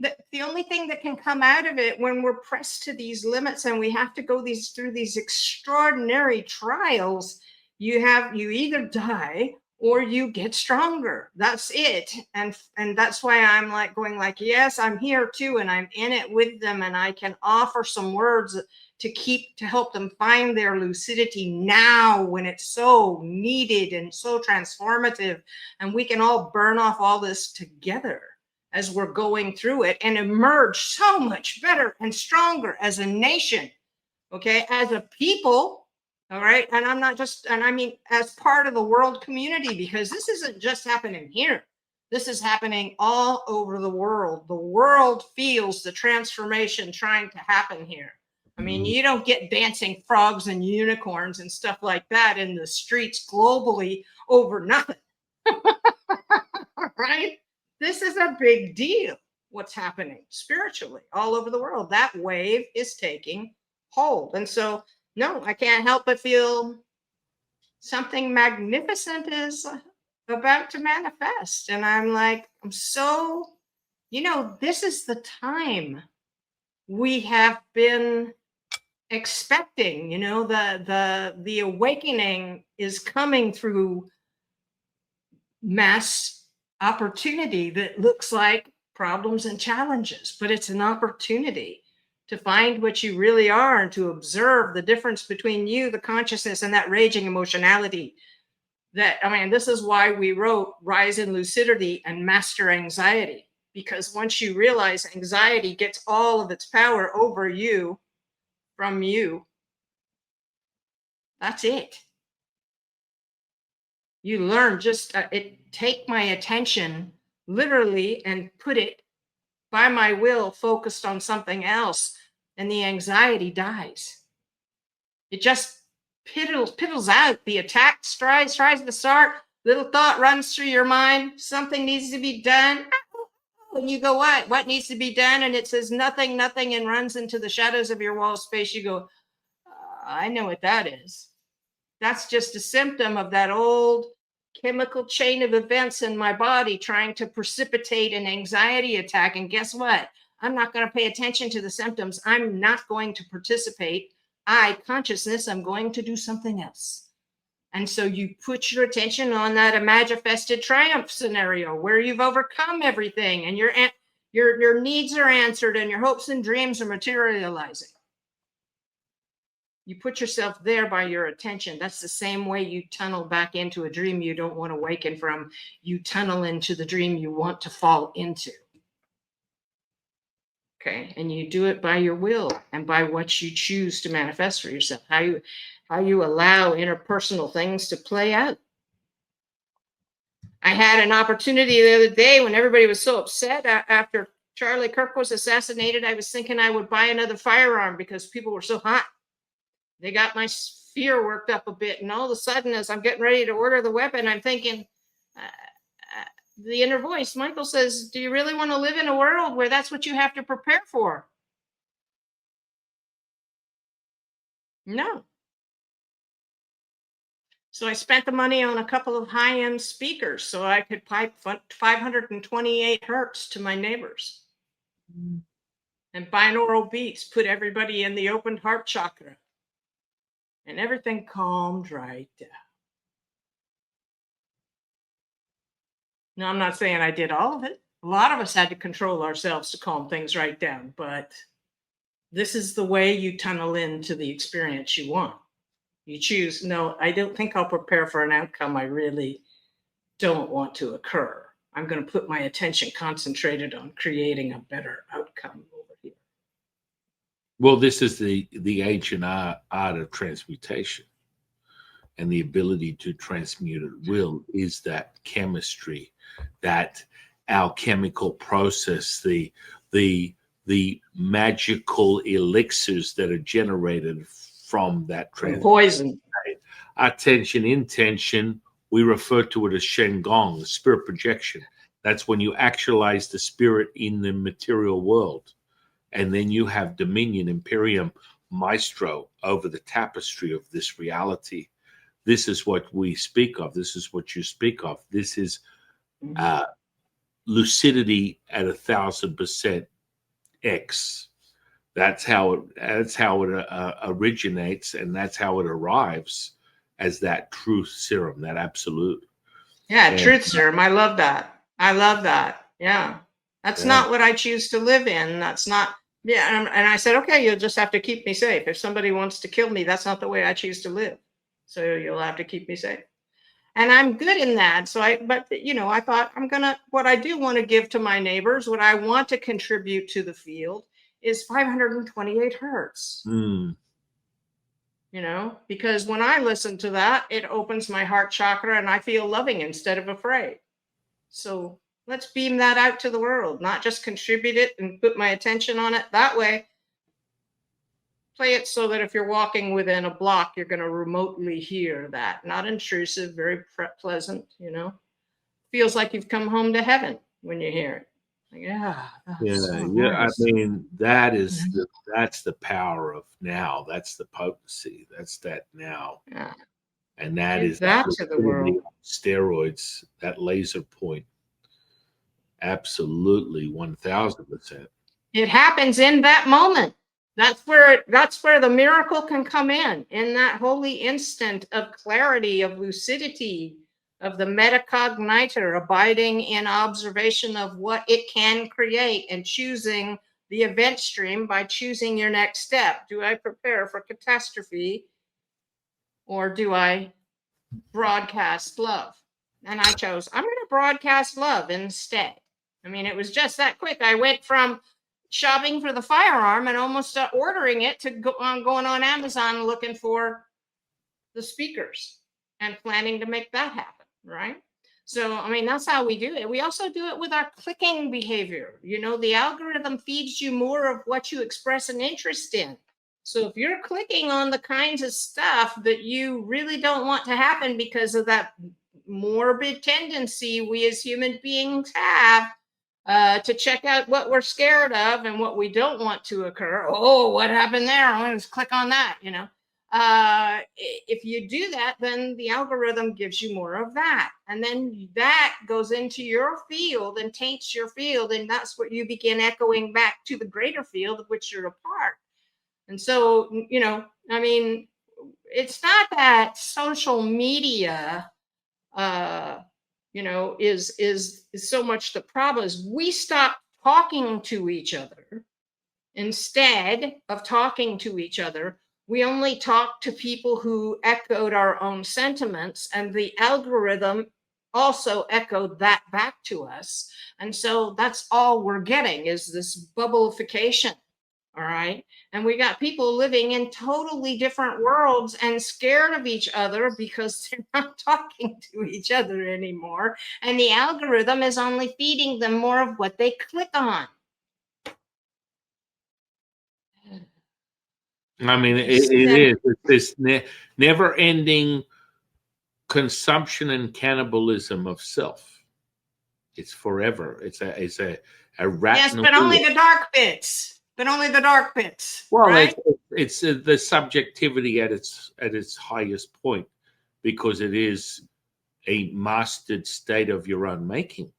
the only thing that can come out of it when we're pressed to these limits and we have to go through these extraordinary trials, you either die or you get stronger. That's it. And that's why I'm like going like, yes, I'm here too, and I'm in it with them, and I can offer some words to help them find their lucidity now, when it's so needed and so transformative, and we can all burn off all this together as we're going through it and emerge so much better and stronger as a nation, okay, as a people. All right. And I mean, as part of the world community, because this isn't just happening here. This is happening all over the world. The world feels the transformation trying to happen here. I mean, you don't get dancing frogs and unicorns and stuff like that in the streets globally over nothing. Right? This is a big deal, what's happening spiritually all over the world. That wave is taking hold. And so, no, I can't help but feel something magnificent is about to manifest. And I'm like, I'm so, this is the time we have been expecting. The awakening is coming through mass opportunity that looks like problems and challenges, but it's an opportunity to find what you really are and to observe the difference between you, the consciousness, and that raging emotionality. This is why we wrote Rise in Lucidity and Master Anxiety, because once you realize anxiety gets all of its power over you from you, that's it. You learn just take my attention literally and put it by my will focused on something else, and the anxiety dies. It just piddles out. The attack tries to start. Little thought runs through your mind. Something needs to be done. And you go, what needs to be done? And it says nothing, and runs into the shadows of your wall space. You go, I know what that is. That's just a symptom of that old chemical chain of events in my body trying to precipitate an anxiety attack. And guess what? I'm not going to pay attention to the symptoms. I'm not going to participate. Consciousness, I'm going to do something else. And so you put your attention on that manifested triumph scenario where you've overcome everything and your needs are answered and your hopes and dreams are materializing. You put yourself there by your attention. That's the same way you tunnel back into a dream you don't want to awaken from. You tunnel into the dream you want to fall into. Okay. And you do it by your will and by what you choose to manifest for yourself, how you allow interpersonal things to play out. I had an opportunity the other day when everybody was so upset after Charlie Kirk was assassinated. I was thinking I would buy another firearm because people were so hot. They got my fear worked up a bit. And all of a sudden, as I'm getting ready to order the weapon, I'm thinking, the inner voice, Michael says, do you really want to live in a world where that's what you have to prepare for? No. So I spent the money on a couple of high-end speakers so I could pipe 528 hertz to my neighbors. And binaural beats, put everybody in the open heart chakra. And everything calmed right down. Now, I'm not saying I did all of it. A lot of us had to control ourselves to calm things right down, but this is the way you tunnel into the experience you want. You choose, no, I don't think I'll prepare for an outcome I really don't want to occur. I'm going to put my attention concentrated on creating a better outcome over here. Well, this is the ancient art of transmutation, and the ability to transmute at will is that chemistry, that alchemical process, the the magical elixirs that are generated from that transition. Poison. Attention, intention, we refer to it as Shen Gong, spirit projection. That's when you actualize the spirit in the material world. And then you have dominion, imperium, maestro over the tapestry of this reality. This is what we speak of. This is what you speak of. This is lucidity at 1,000% X. That's how it originates, and that's how it arrives as that truth serum, that absolute. Yeah, And, truth serum. I love that. I love that. Yeah. That's not what I choose to live in. That's not, yeah. And I said, okay, you'll just have to keep me safe. If somebody wants to kill me, that's not the way I choose to live. So you'll have to keep me safe. And I'm good in that. So but I thought what I do want to give to my neighbors, what I want to contribute to the field is 528 hertz. Because when I listen to that, it opens my heart chakra and I feel loving instead of afraid. So let's beam that out to the world, not just contribute it and put my attention on it. That way, play it so that if you're walking within a block, you're going to remotely hear that. Not intrusive, very pleasant, Feels like you've come home to heaven when you hear it. I mean, that's the power of now. That's the potency. That's that now. Yeah. And that Give is that to the world. Steroids, that laser point. Absolutely, 1,000%. It happens in that moment. That's where the miracle can come in that holy instant of clarity, of lucidity, of the metacogniter abiding in observation of what it can create and choosing the event stream by choosing your next step. Do I prepare for catastrophe or do I broadcast love? And I chose, I'm going to broadcast love instead. I mean, it was just that quick. I went from shopping for the firearm and almost ordering it to going on Amazon looking for the speakers and planning to make that happen, right? So, I mean, that's how we do it. We also do it with our clicking behavior. The algorithm feeds you more of what you express an interest in. So if you're clicking on the kinds of stuff that you really don't want to happen because of that morbid tendency we as human beings have to check out what we're scared of and what we don't want to occur. Oh, what happened there? I'm going to click on that, If you do that, then the algorithm gives you more of that. And then that goes into your field and taints your field. And that's what you begin echoing back to the greater field of which you're a part. And so, I mean, it's not that social media, is so much the problem is we stop talking to each other. Instead of talking to each other, we only talk to people who echoed our own sentiments, and the algorithm also echoed that back to us. And so that's all we're getting is this bubblification. All right. And we got people living in totally different worlds and scared of each other because they're not talking to each other anymore. And the algorithm is only feeding them more of what they click on. I mean, it is. It's this never-ending consumption and cannibalism of self. It's forever. It's a rat. Yes, but only the dark bits. But only the dark bits. Well, right? it's the subjectivity at its highest point, because it is a mastered state of your own making,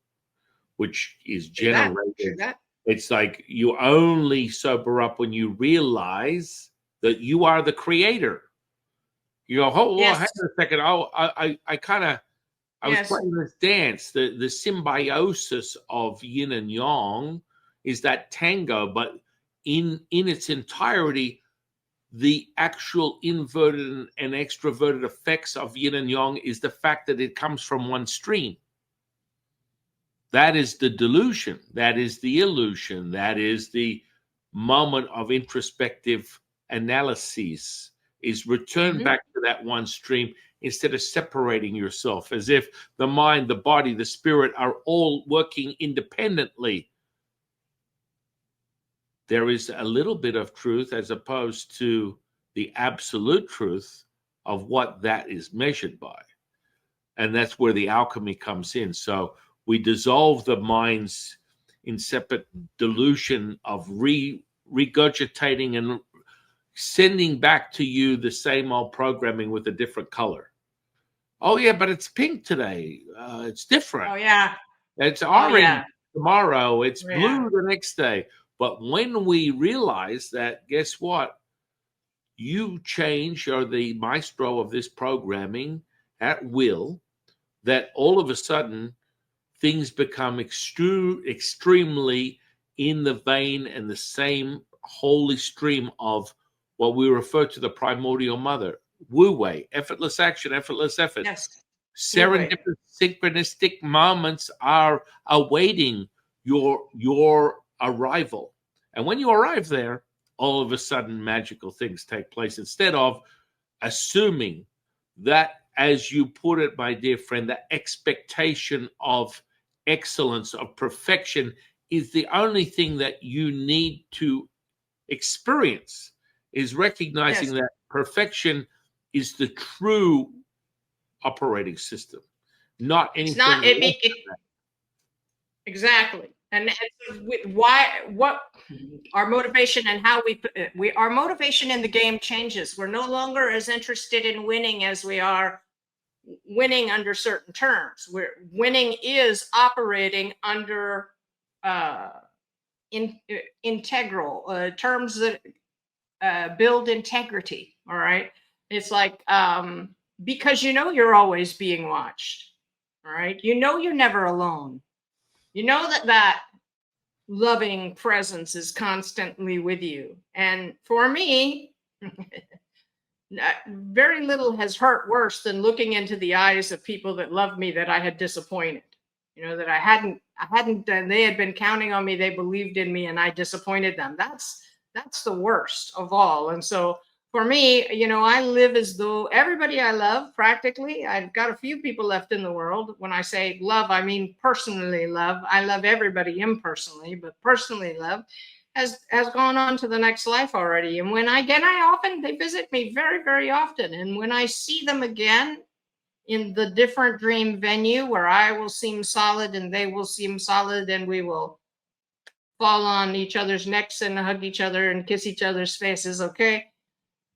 which is generated. It's like you only sober up when you realize that you are the creator. You go, oh, hang on a second. Oh, I was playing this dance. The symbiosis of yin and yang is that tango, but in its entirety, the actual inverted and extroverted effects of yin and yang is the fact that it comes from one stream. That is the delusion. That is the illusion. That is the moment of introspective analysis, is return back to that one stream instead of separating yourself as if the mind, the body, the spirit are all working independently. there is a little bit of truth as opposed to the absolute truth of what that is measured by. And that's where the alchemy comes in. So we dissolve the mind's incipient delusion of regurgitating and sending back to you the same old programming with a different color. Oh, yeah, but it's pink today. It's different. Oh, yeah. It's Oh, orange yeah. tomorrow. It's Yeah. blue the next day. But when we realize that, guess what? You change, you're the maestro of this programming at will, that all of a sudden things become extremely in the vein and the same holy stream of what we refer to the primordial mother, Wu Wei, effortless action, effortless effort. Yes. Serendipitous, synchronistic moments are awaiting your arrival. And when you arrive there, all of a sudden magical things take place instead of assuming that, as you put it, my dear friend, the expectation of excellence, of perfection is the only thing that you need to experience, is recognizing that perfection is the true operating system, not anything. It's not, exactly. And what our motivation and how our motivation in the game changes. We're no longer as interested in winning as we are winning under certain terms. Winning is operating under integral terms that build integrity. All right. It's like, because you're always being watched. All right. You're never alone. You know that loving presence is constantly with you. And for me, very little has hurt worse than looking into the eyes of people that loved me that I had disappointed. That I hadn't, and they had been counting on me. They believed in me, and I disappointed them. That's the worst of all. And so for me, I live as though everybody I love, practically, I've got a few people left in the world. When I say love, I mean personally love. I love everybody impersonally, but personally love has gone on to the next life already. And when they visit me very, very often. And when I see them again in the different dream venue where I will seem solid and they will seem solid, and we will fall on each other's necks and hug each other and kiss each other's faces. Okay.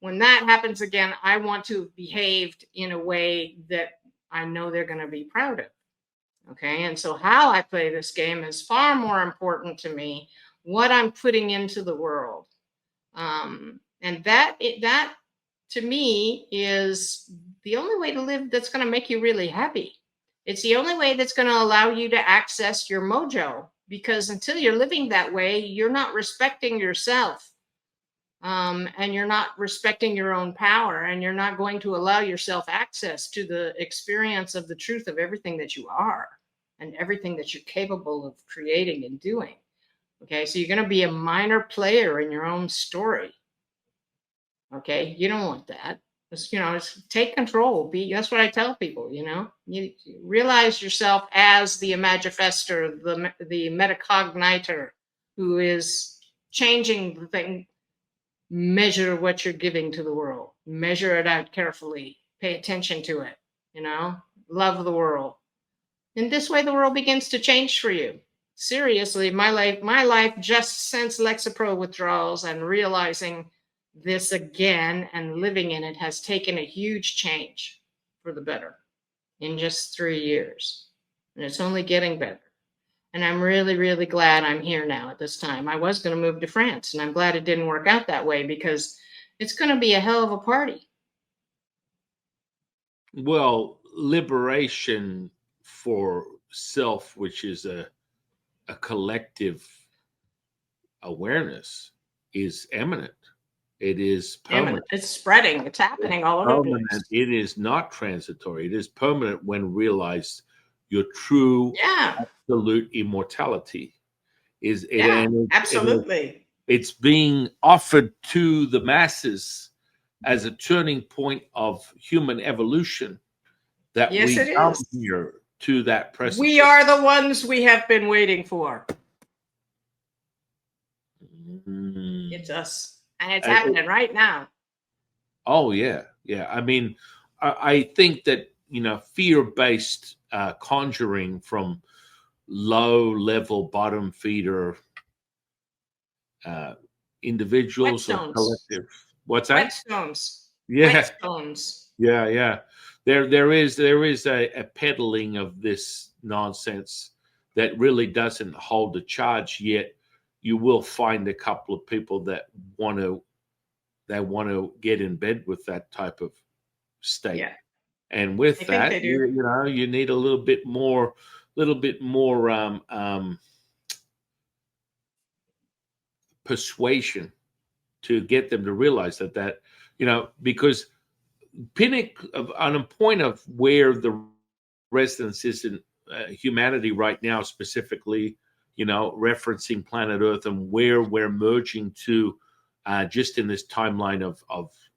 When that happens again, I want to have behaved in a way that I know they're going to be proud of. Okay. And so how I play this game is far more important to me, what I'm putting into the world. And that to me is the only way to live that's going to make you really happy. It's the only way that's going to allow you to access your mojo, because until you're living that way, you're not respecting yourself. And you're not respecting your own power, and you're not going to allow yourself access to the experience of the truth of everything that you are and everything that you're capable of creating and doing. Okay, so you're going to be a minor player in your own story. Okay, you don't want that. It's take control. That's what I tell people. You realize yourself as the imagifester, the metacogniter, who is changing the thing. Measure what you're giving to the world. Measure it out carefully. Pay attention to it. Love the world. In this way, the world begins to change for you. Seriously, my life just since Lexapro withdrawals and realizing this again and living in it has taken a huge change for the better in just 3 years. And it's only getting better. And I'm really, really glad I'm here now at this time. I was going to move to France, and I'm glad it didn't work out that way, because it's going to be a hell of a party. Well, liberation for self, which is a collective awareness, is imminent. It is permanent. It's spreading. It's happening all over the place. It is not transitory. It is permanent when realized. Your true, absolute immortality is it. And absolutely. It's being offered to the masses as a turning point of human evolution. That we come here to that precipice. We are the ones we have been waiting for. It's us. And it's Uh, happening right now. Oh yeah, yeah. I mean, I think that fear-based conjuring from low-level bottom feeder uh, individuals or Whetstones. collective. What's that? Whetstones. Yeah, Whetstones. yeah, yeah. There is a peddling of this nonsense that really doesn't hold a charge. Yet you will find a couple of people that want to get in bed with that type of state. Yeah. And with I think that, they do. you need a little bit more persuasion to get them to realize because pinnacle on a point of where the residence is in humanity right now, specifically, referencing planet Earth and where we're merging to, just in this timeline of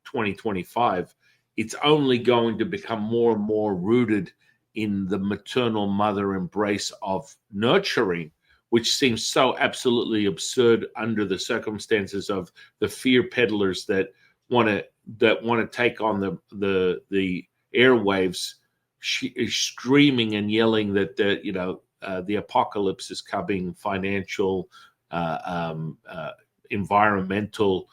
2025, it's only going to become more and more rooted in the maternal mother embrace of nurturing, which seems so absolutely absurd under the circumstances of the fear peddlers that want to take on the airwaves, screaming and yelling that the apocalypse is coming, financial, environmental,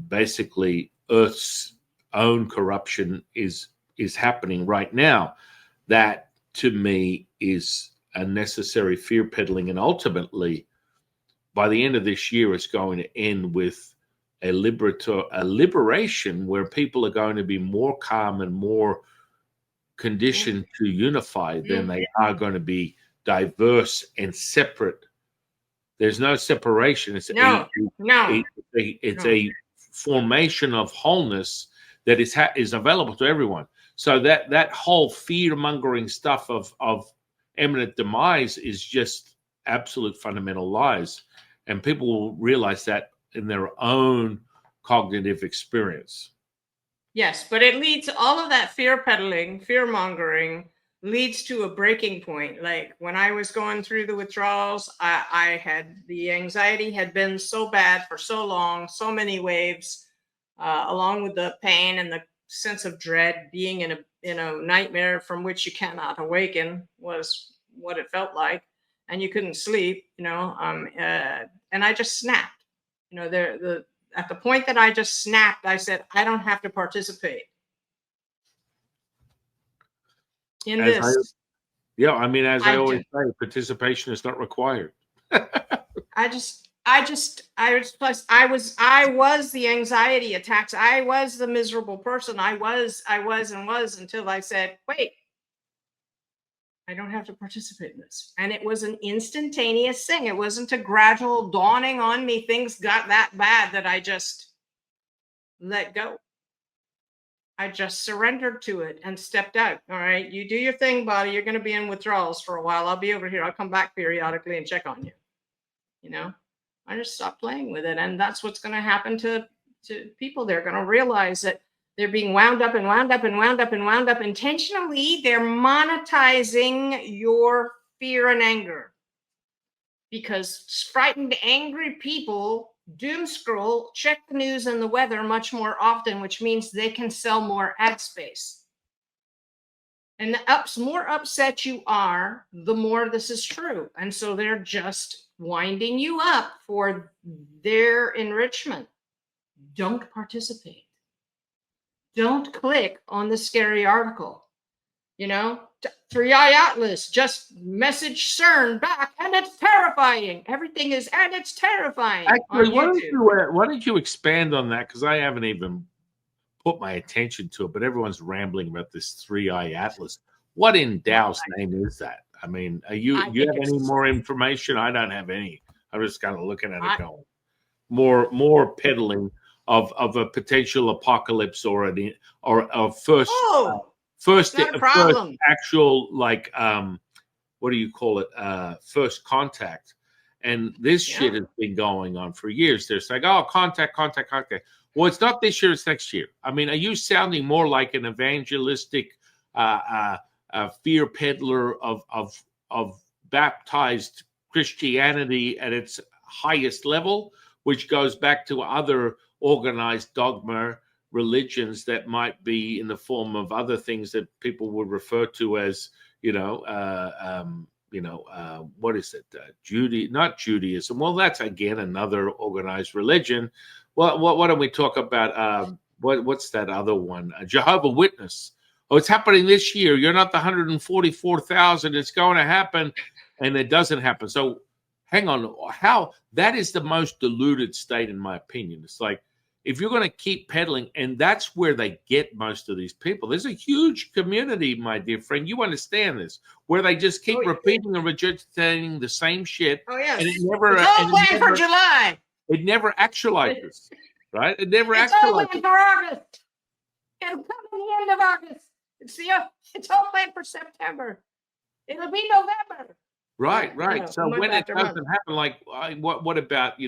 basically Earth's own corruption is happening right now. That to me is a necessary fear peddling, and ultimately, by the end of this year, it's going to end with a liberation where people are going to be more calm and more conditioned to unify than they are going to be diverse and separate. There's no separation. It's No, it's no. a formation of wholeness that is available to everyone. So that whole fear mongering stuff of imminent demise is just absolute fundamental lies, and people will realize that in their own cognitive experience. Yes, but it leads, all of that fear peddling, fear mongering leads to a breaking point. Like when I was going through the withdrawals, I had, the anxiety had been so bad for so long, so many waves, along with the pain and the sense of dread, being in a nightmare from which you cannot awaken was what it felt like, and you couldn't sleep, and I just snapped. The At the point that I just snapped, I said, I don't have to participate in As I this. Yeah, I mean, as I I always just, say, participation is not required. I was the anxiety attacks. I was the miserable person. I was until I said, wait, I don't have to participate in this. And it was an instantaneous thing. It wasn't a gradual dawning on me. Things got that bad that I just let go. I just surrendered to it and stepped out. All right, you do your thing, body. You're going to be in withdrawals for a while. I'll be over here. I'll come back periodically and check on you. I just stopped playing with it, and that's what's going to happen to people. They're going to realize that they're being wound up and wound up and wound up and wound up intentionally. They're monetizing your fear and anger, because frightened, angry people doom scroll, check the news and the weather much more often, which means they can sell more ad space. And the more upset you are, the more this is true. And so they're just winding you up for their enrichment. Don't participate. Don't click on the scary article. 3i Atlas just message CERN back, and it's terrifying. Everything is, and it's terrifying. Actually, On YouTube. why don't you expand on that? Because I haven't even put my attention to it, but everyone's rambling about this 3i Atlas. What in Dow's name is that? I mean, you have any more information? I don't have any. I'm just kind of looking at it going. More peddling of a potential apocalypse or a first actual, like, what do you call it? First contact. And this shit has been going on for years. They're like, oh, contact. Well, it's not this year, it's next year. I mean, are you sounding more like an evangelistic fear peddler of baptized Christianity at its highest level? which goes back to other organized dogma religions that might be in the form of other things that people would refer to as, what is it? Not Judaism. Well, that's again another organized religion. Well, why don't we talk about what's that other one? Jehovah Witness. Oh, it's happening this year. You're not the 144,000. It's going to happen, and it doesn't happen. So, hang on. How that is the most diluted state, in my opinion. It's like, if you're going to keep peddling, and that's where they get most of these people. There's a huge community, my dear friend. You understand this, where they just keep repeating and regurgitating the same shit. Oh yes, and it never. It's all planned for July. It never actualizes, right? It never It's actualizes. all planned for August. It'll come at the end of August. It's all planned for September. It'll be November. Right. So when it doesn't month. happen, like what about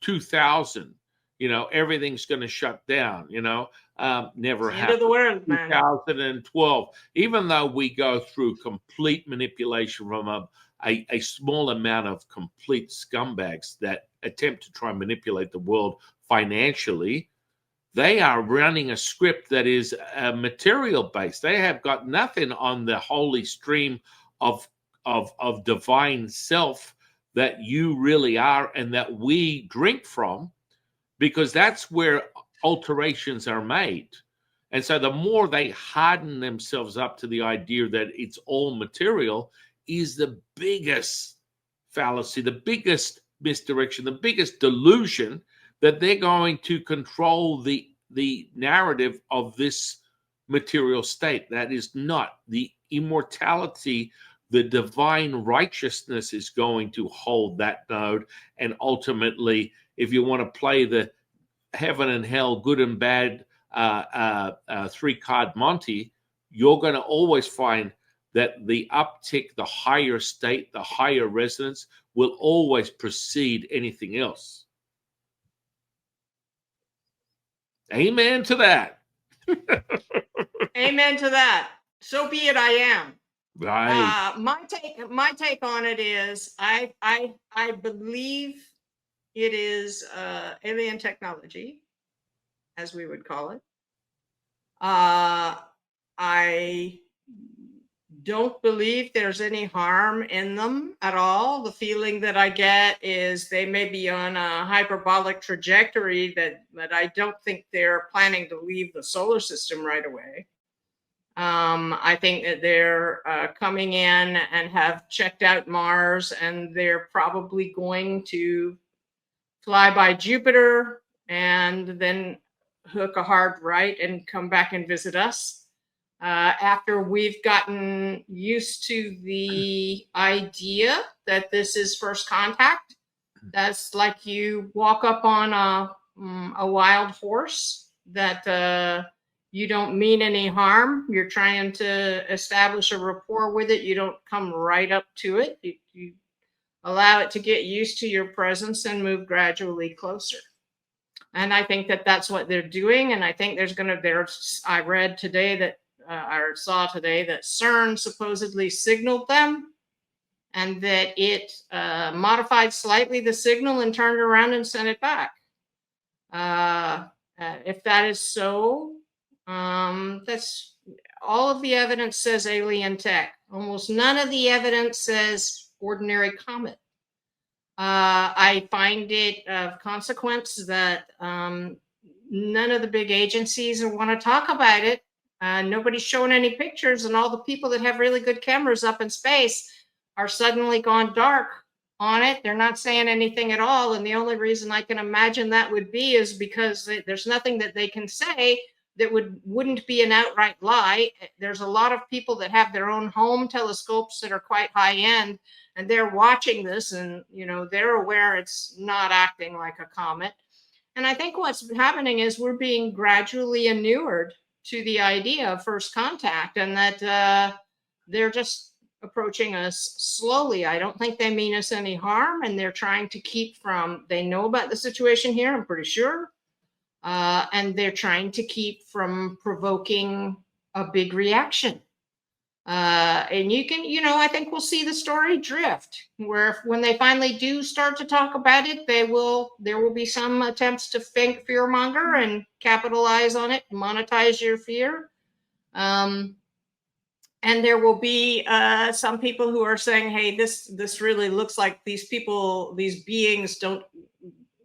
2000? Everything's going to shut down. Never It's the happened. end of the world, man. 2012, even though we go through complete manipulation from a small amount of complete scumbags that attempt to try and manipulate the world financially, they are running a script that is material based. They have got nothing on the holy stream of divine self that you really are and that we drink from, because that's where alterations are made. And so the more they harden themselves up to the idea that it's all material is the biggest fallacy, the biggest misdirection, the biggest delusion that they're going to control the narrative of this material state. That is not. The immortality, the divine righteousness is going to hold that node. And ultimately, if you want to play the heaven and hell, good and bad, three-card Monty, you're going to always find that the uptick, the higher state, the higher resonance will always precede anything else. Amen to that. Amen to that. So be it. I am. Right. My take on it is I believe it is alien technology, as we would call it. I don't believe there's any harm in them at all. The feeling that I get is they may be on a hyperbolic trajectory that I don't think they're planning to leave the solar system right away. I think that they're coming in and have checked out Mars, and they're probably going to fly by Jupiter and then hook a hard right and come back and visit us. After we've gotten used to the idea that this is first contact, that's like you walk up on a wild horse that you don't mean any harm. You're trying to establish a rapport with it. You don't come right up to it. You allow it to get used to your presence and move gradually closer. And I think that that's what they're doing. And I think I read today that or saw today that CERN supposedly signaled them, and that it modified slightly the signal and turned around and sent it back. If that is so, that's all of the evidence says alien tech. Almost none of the evidence says ordinary comet. I find it of consequence that none of the big agencies want to talk about it. Nobody's showing any pictures, and all the people that have really good cameras up in space are suddenly gone dark on it. They're not saying anything at all. And the only reason I can imagine that would be is because there's nothing that they can say that wouldn't be an outright lie. There's a lot of people that have their own home telescopes that are quite high end, and they're watching this, and they're aware it's not acting like a comet. And I think what's happening is we're being gradually inured to the idea of first contact, and that they're just approaching us slowly. I don't think they mean us any harm, and they're trying to they know about the situation here, I'm pretty sure. And they're trying to keep from provoking a big reaction. And you can, I think we'll see the story drift where when they finally do start to talk about it, there will be some attempts to fearmonger and capitalize on it, monetize your fear. And there will be some people who are saying, hey, this really looks like these people, these beings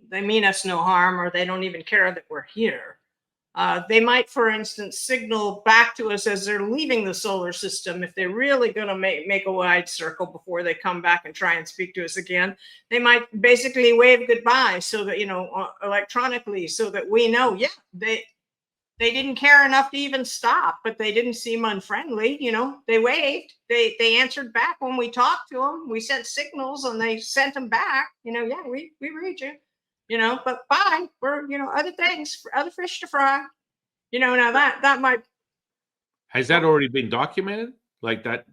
they mean us no harm, or they don't even care that we're here. They might, for instance, signal back to us as they're leaving the solar system. If they're really going to make a wide circle before they come back and try and speak to us again, they might basically wave goodbye so that, electronically, so that we know, yeah, they didn't care enough to even stop, but they didn't seem unfriendly. They waved, they answered back when we talked to them. We sent signals and they sent them back, yeah, we read you. But bye, we're, other things, other fish to fry. Now that might. Has that already been documented, like that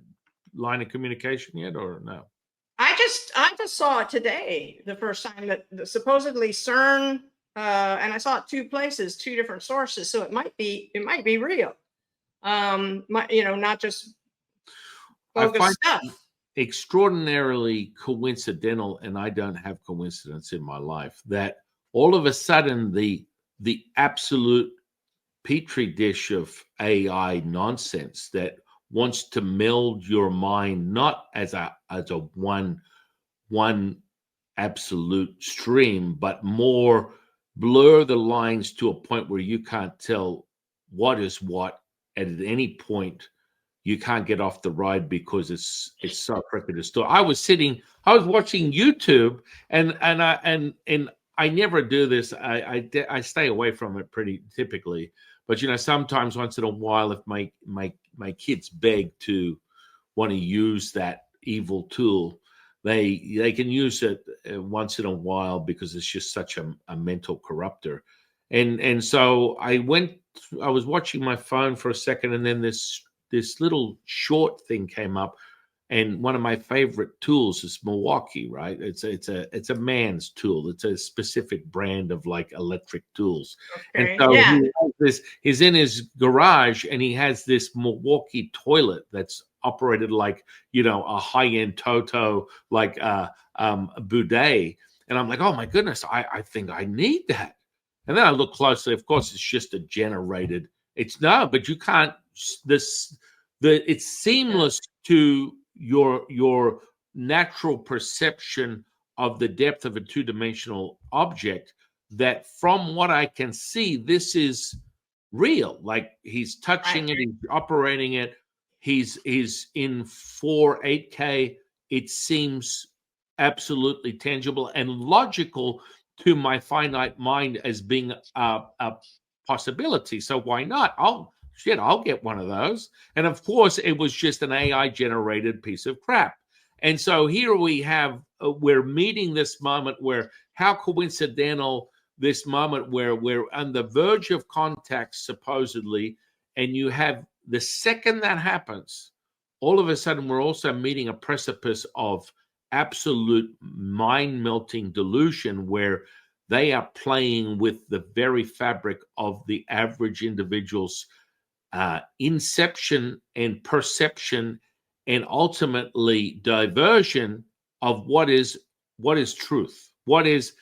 line of communication yet, or no? I just saw it today, the first time that supposedly CERN, and I saw it two places, two different sources, so it might be real. Not just bogus stuff. Extraordinarily coincidental, and I don't have coincidence in my life, that all of a sudden the absolute petri dish of AI nonsense that wants to meld your mind not as a one absolute stream, but more blur the lines to a point where you can't tell what is what, and at any point you can't get off the ride because it's so freaking distorted. I was watching YouTube, and I never do this. I stay away from it pretty typically, but sometimes once in a while, if my kids beg to want to use that evil tool, they can use it once in a while because it's just such a mental corrupter. And so I was watching my phone for a second, and then this little short thing came up, and one of my favorite tools is Milwaukee, right? It's a man's tool. It's a specific brand of like electric tools. Okay. And so yeah. he's in his garage, and he has this Milwaukee toilet that's operated like, a high-end Toto, like a bidet. And I'm like, oh my goodness, I think I need that. And then I look closely. Of course, it's just a generated. But you can't. It's seamless to your natural perception of the depth of a two-dimensional object, that from what I can see, this is real. Like he's touching it, he's operating it, he's in 8K. It seems absolutely tangible and logical to my finite mind as being a possibility. So why not? I'll get one of those. And of course, it was just an AI generated piece of crap. And so here we're meeting this moment where, how coincidental, this moment where we're on the verge of contact, supposedly, and you have the second that happens, all of a sudden we're also meeting a precipice of absolute mind-melting delusion where they are playing with the very fabric of the average individual's inception and perception, and ultimately diversion of what is truth, what is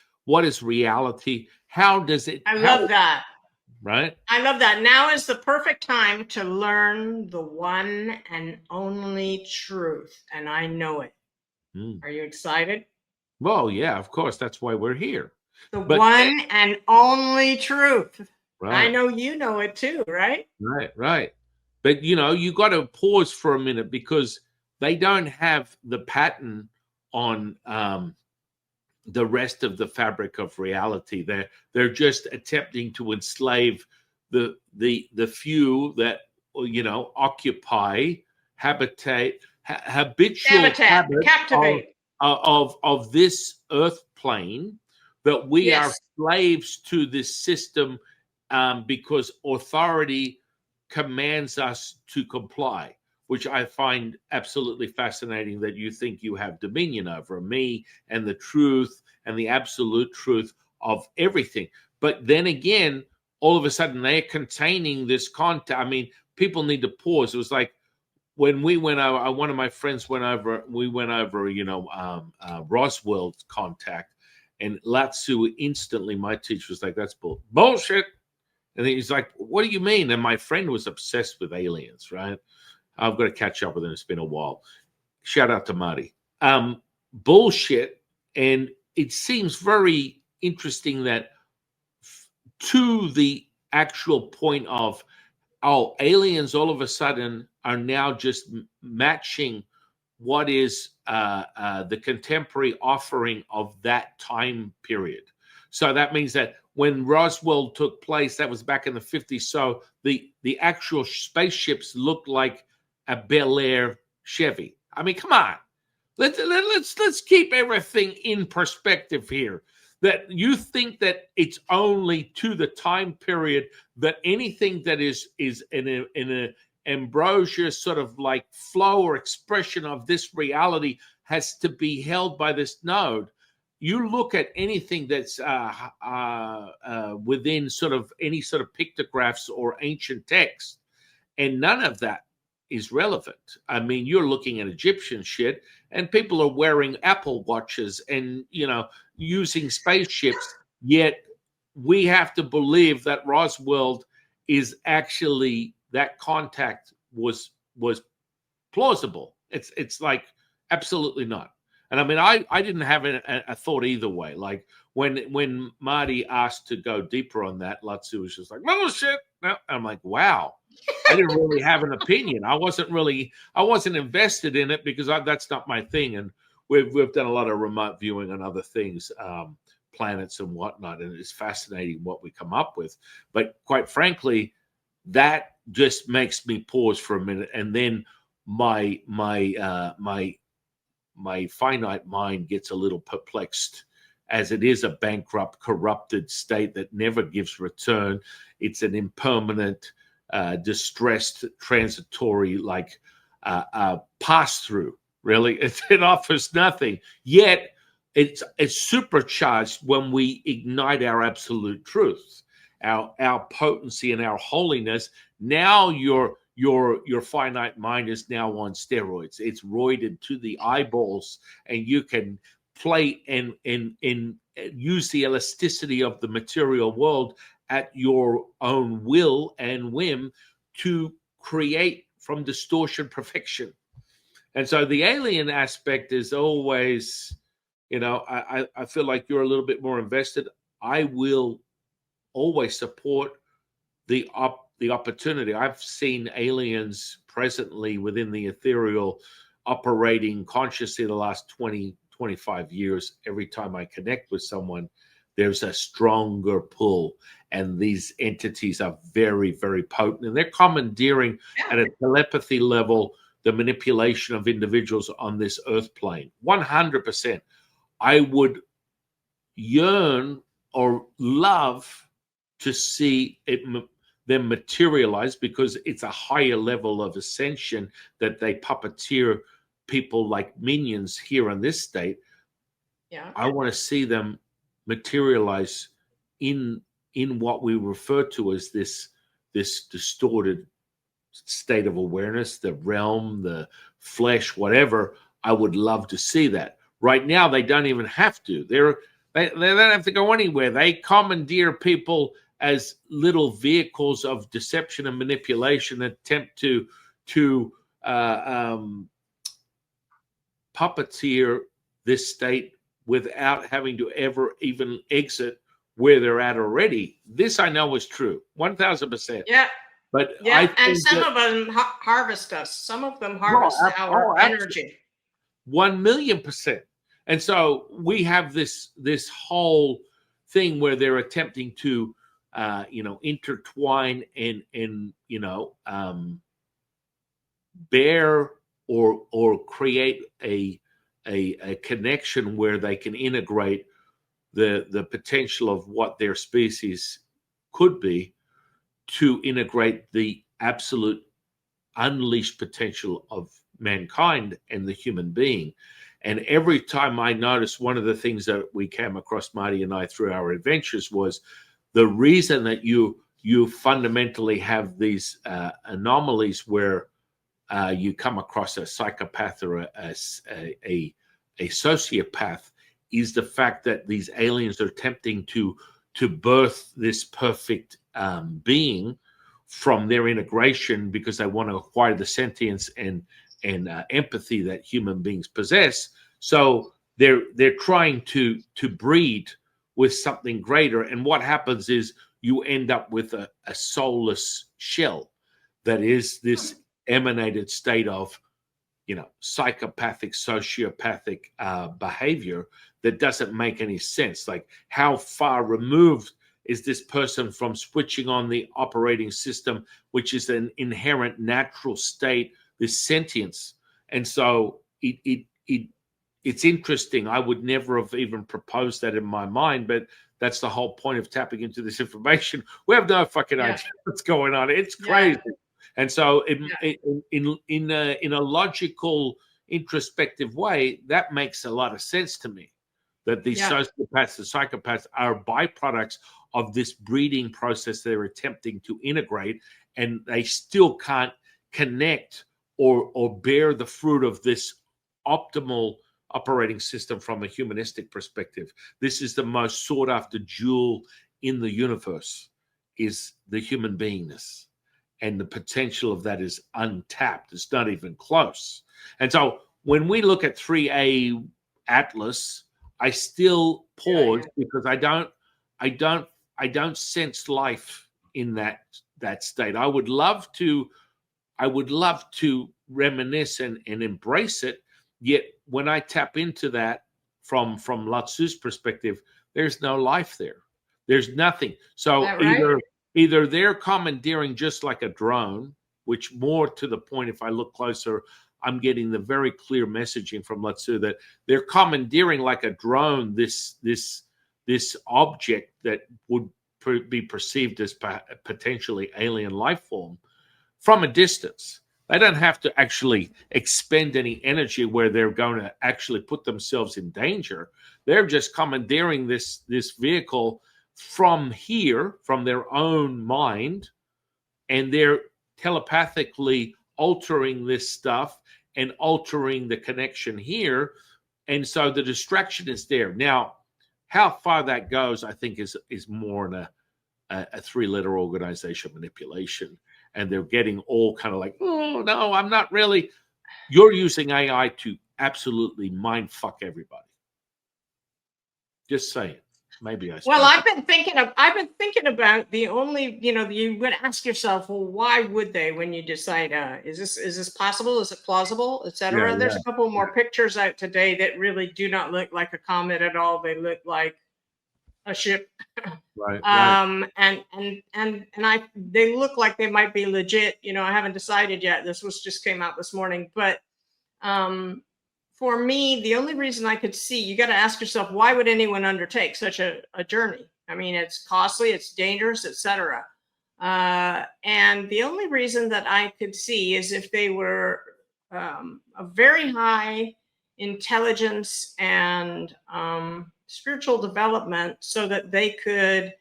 reality, how does it. I love that. Right? I love that. Now is the perfect time to learn the one and only truth, and I know it. Are you excited? Well, yeah, of course. That's why we're here. One and only truth. Right. I know you know it too, right? Right. But, you got to pause for a minute, because they don't have the pattern on the rest of the fabric of reality. They're just attempting to enslave the few that, occupy, habitual captivate of this earth plane, that we are slaves to this system, because authority commands us to comply, which I find absolutely fascinating, that you think you have dominion over me and the truth and the absolute truth of everything. But then again, all of a sudden they're containing this content. I mean, people need to pause. It was like, when we went over, one of my friends went over. We went over, Roswell's contact, and Latsu instantly. My teacher was like, "That's bullshit," and he's like, "What do you mean?" And my friend was obsessed with aliens, right? I've got to catch up with him. It's been a while. Shout out to Marty. Bullshit, and it seems very interesting that to the actual point of, oh, aliens all of a sudden are now just matching what is the contemporary offering of that time period. So that means that when Roswell took place, that was back in the 50s. So the actual spaceships looked like a Bel Air Chevy. I mean, come on. Let's keep everything in perspective here. That you think that it's only to the time period that anything that is in a ambrosia sort of like flow or expression of this reality has to be held by this node. You look at anything that's within sort of any sort of pictographs or ancient text, and none of that is relevant. I mean, you're looking at Egyptian shit, and people are wearing Apple watches and using spaceships. Yet we have to believe that Roswell is actually, that contact was plausible. It's like absolutely not. And I mean, I didn't have a thought either way. Like when Marty asked to go deeper on that, Latsu was just like, no shit. No. I'm like, wow. I didn't really have an opinion. I wasn't invested in it because that's not my thing. And we've done a lot of remote viewing on other things, planets and whatnot, and it's fascinating what we come up with. But quite frankly, that just makes me pause for a minute, and then my finite mind gets a little perplexed, as it is a bankrupt, corrupted state that never gives return. It's an impermanent, distressed, transitory, like pass-through. Really, it offers nothing. Yet it's supercharged when we ignite our absolute truth, our potency and our holiness. Now your finite mind is now on steroids. It's roided to the eyeballs, and you can play and use the elasticity of the material world at your own will and whim to create from distortion perfection. And so the alien aspect is always, I feel like you're a little bit more invested. I will always support the opportunity. I've seen aliens presently within the ethereal operating consciously the last 20, 25 years. Every time I connect with someone, there's a stronger pull, and these entities are very, very potent, and they're commandeering at a telepathy level the manipulation of individuals on this earth plane. 100%. I would yearn or love to see them materialize, because it's a higher level of ascension that they puppeteer people like minions here in this state. Yeah. I want to see them materialize in what we refer to as this distorted state of awareness, the realm, the flesh, whatever. I would love to see that. Right now, they don't even have to. They don't have to go anywhere. They commandeer people as little vehicles of deception and manipulation, attempt to puppeteer this state without having to ever even exit where they're at already. This I know is true, 1,000%. Yeah. But yeah, and some of them harvest us. Some of them harvest our energy. 1,000,000%. And so we have this whole thing where they're attempting to, intertwine and bear or create a connection where they can integrate the potential of what their species could be to integrate the absolute unleashed potential of mankind and the human being. And every time I noticed, one of the things that we came across, Marty and I, through our adventures, was the reason that you fundamentally have these anomalies where you come across a psychopath or a sociopath, is the fact that these aliens are attempting to birth this perfect being from their integration, because they want to acquire the sentience and empathy that human beings possess. So they're trying to breed with something greater, and what happens is you end up with a soulless shell that is this emanated state of, psychopathic, sociopathic behavior that doesn't make any sense. Like, how far removed is this person from switching on the operating system, which is an inherent natural state, this sentience? And so it's interesting. I would never have even proposed that in my mind, but that's the whole point of tapping into this information. We have no fucking idea what's going on. It's crazy. And so in a logical, introspective way, that makes a lot of sense to me, that these sociopaths and psychopaths are byproducts of this breeding process they're attempting to integrate, and they still can't connect or bear the fruit of this optimal operating system from a humanistic perspective. This is the most sought after jewel in the universe, is the human beingness. And the potential of that is untapped. It's not even close. And so when we look at 3A Atlas, I still pause because I don't sense life in that state. I would love to reminisce and embrace it. Yet when I tap into that from Lustrous' perspective, there's no life there. There's nothing. So either they're commandeering just like a drone, which, more to the point, if I look closer, I'm getting the very clear messaging from Lustrous that they're commandeering like a drone this object that would be perceived as potentially alien life form from a distance. They don't have to actually expend any energy where they're going to actually put themselves in danger. They're just commandeering this vehicle from here, from their own mind, and they're telepathically altering this stuff and altering the connection here. And so the distraction is there. Now, how far that goes, I think, is more in a three-letter organization manipulation. And they're getting all kind of like, oh, no, I'm not really. You're using AI to absolutely mind fuck everybody. Just saying. Maybe I. Well, I've been thinking about the only, you would ask yourself, well, why would they, when you decide, is this possible? Is it plausible, etc.? Yeah, There's a couple more pictures out today that really do not look like a comet at all. They look like a ship. Right. And they look like they might be legit. I haven't decided yet. This just came out this morning, but for me, the only reason I could see, you got to ask yourself, why would anyone undertake such a journey? I mean, it's costly, it's dangerous, etc. And the only reason that I could see is if they were a very high intelligence and spiritual development, so that they could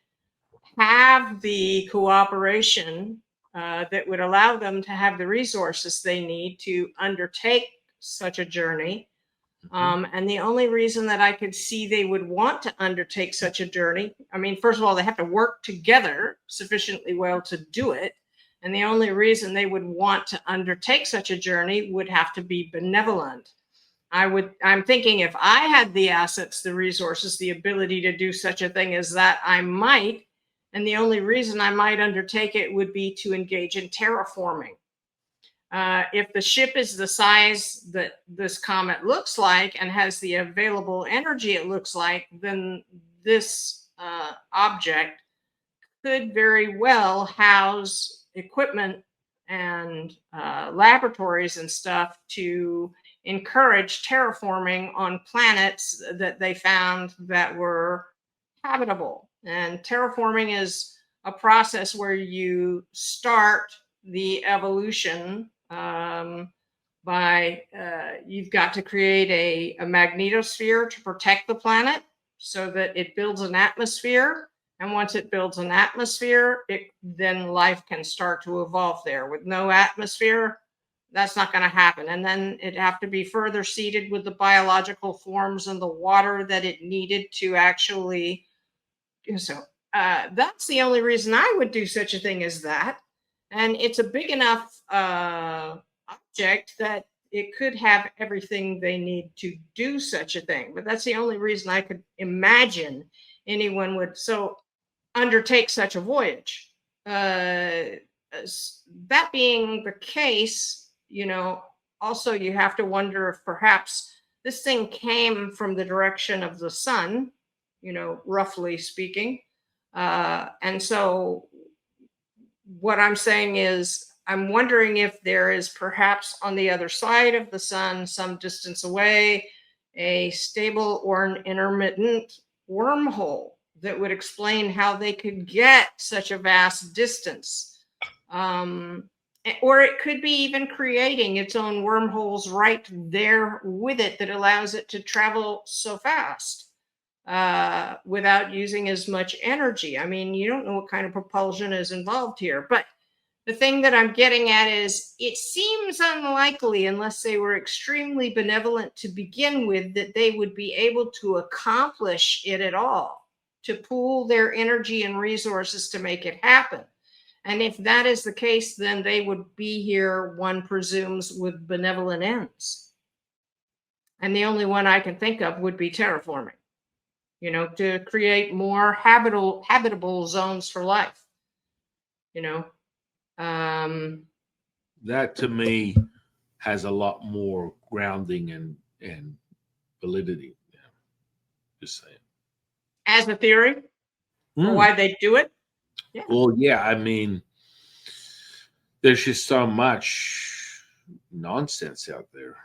have the cooperation that would allow them to have the resources they need to undertake such a journey. And the only reason that I could see they would want to undertake such a journey, I mean, first of all, they have to work together sufficiently well to do it. And the only reason they would want to undertake such a journey would have to be benevolent. I'm thinking, if I had the assets, the resources, the ability to do such a thing as that, I might. And the only reason I might undertake it would be to engage in terraforming. If the ship is the size that this comet looks like and has the available energy it looks like, then this object could very well house equipment and laboratories and stuff to encourage terraforming on planets that they found that were habitable. And terraforming is a process where you start the evolution by you've got to create a magnetosphere to protect the planet so that it builds an atmosphere. And once it builds an atmosphere, then life can start to evolve there. With no atmosphere, That's not going to happen. And then it'd have to be further seeded with the biological forms and the water that it needed to actually do so. That's the only reason I would do such a thing as that. And it's a big enough object that it could have everything they need to do such a thing. But that's the only reason I could imagine anyone would so undertake such a voyage. That being the case, also you have to wonder if perhaps this thing came from the direction of the sun, roughly speaking. And so what I'm saying is, I'm wondering if there is perhaps on the other side of the sun, some distance away, a stable or an intermittent wormhole that would explain how they could get such a vast distance. Or it could be even creating its own wormholes right there with it that allows it to travel so fast without using as much energy. I mean, you don't know what kind of propulsion is involved here, but the thing that I'm getting at is it seems unlikely, unless they were extremely benevolent to begin with, that they would be able to accomplish it at all, to pool their energy and resources to make it happen. And if that is the case, then they would be here, one presumes, with benevolent ends. And the only one I can think of would be terraforming, to create more habitable zones for life, That to me has a lot more grounding and validity. Yeah. Just saying. As a theory for why they do it. Yeah. Well, yeah, I mean, there's just so much nonsense out there.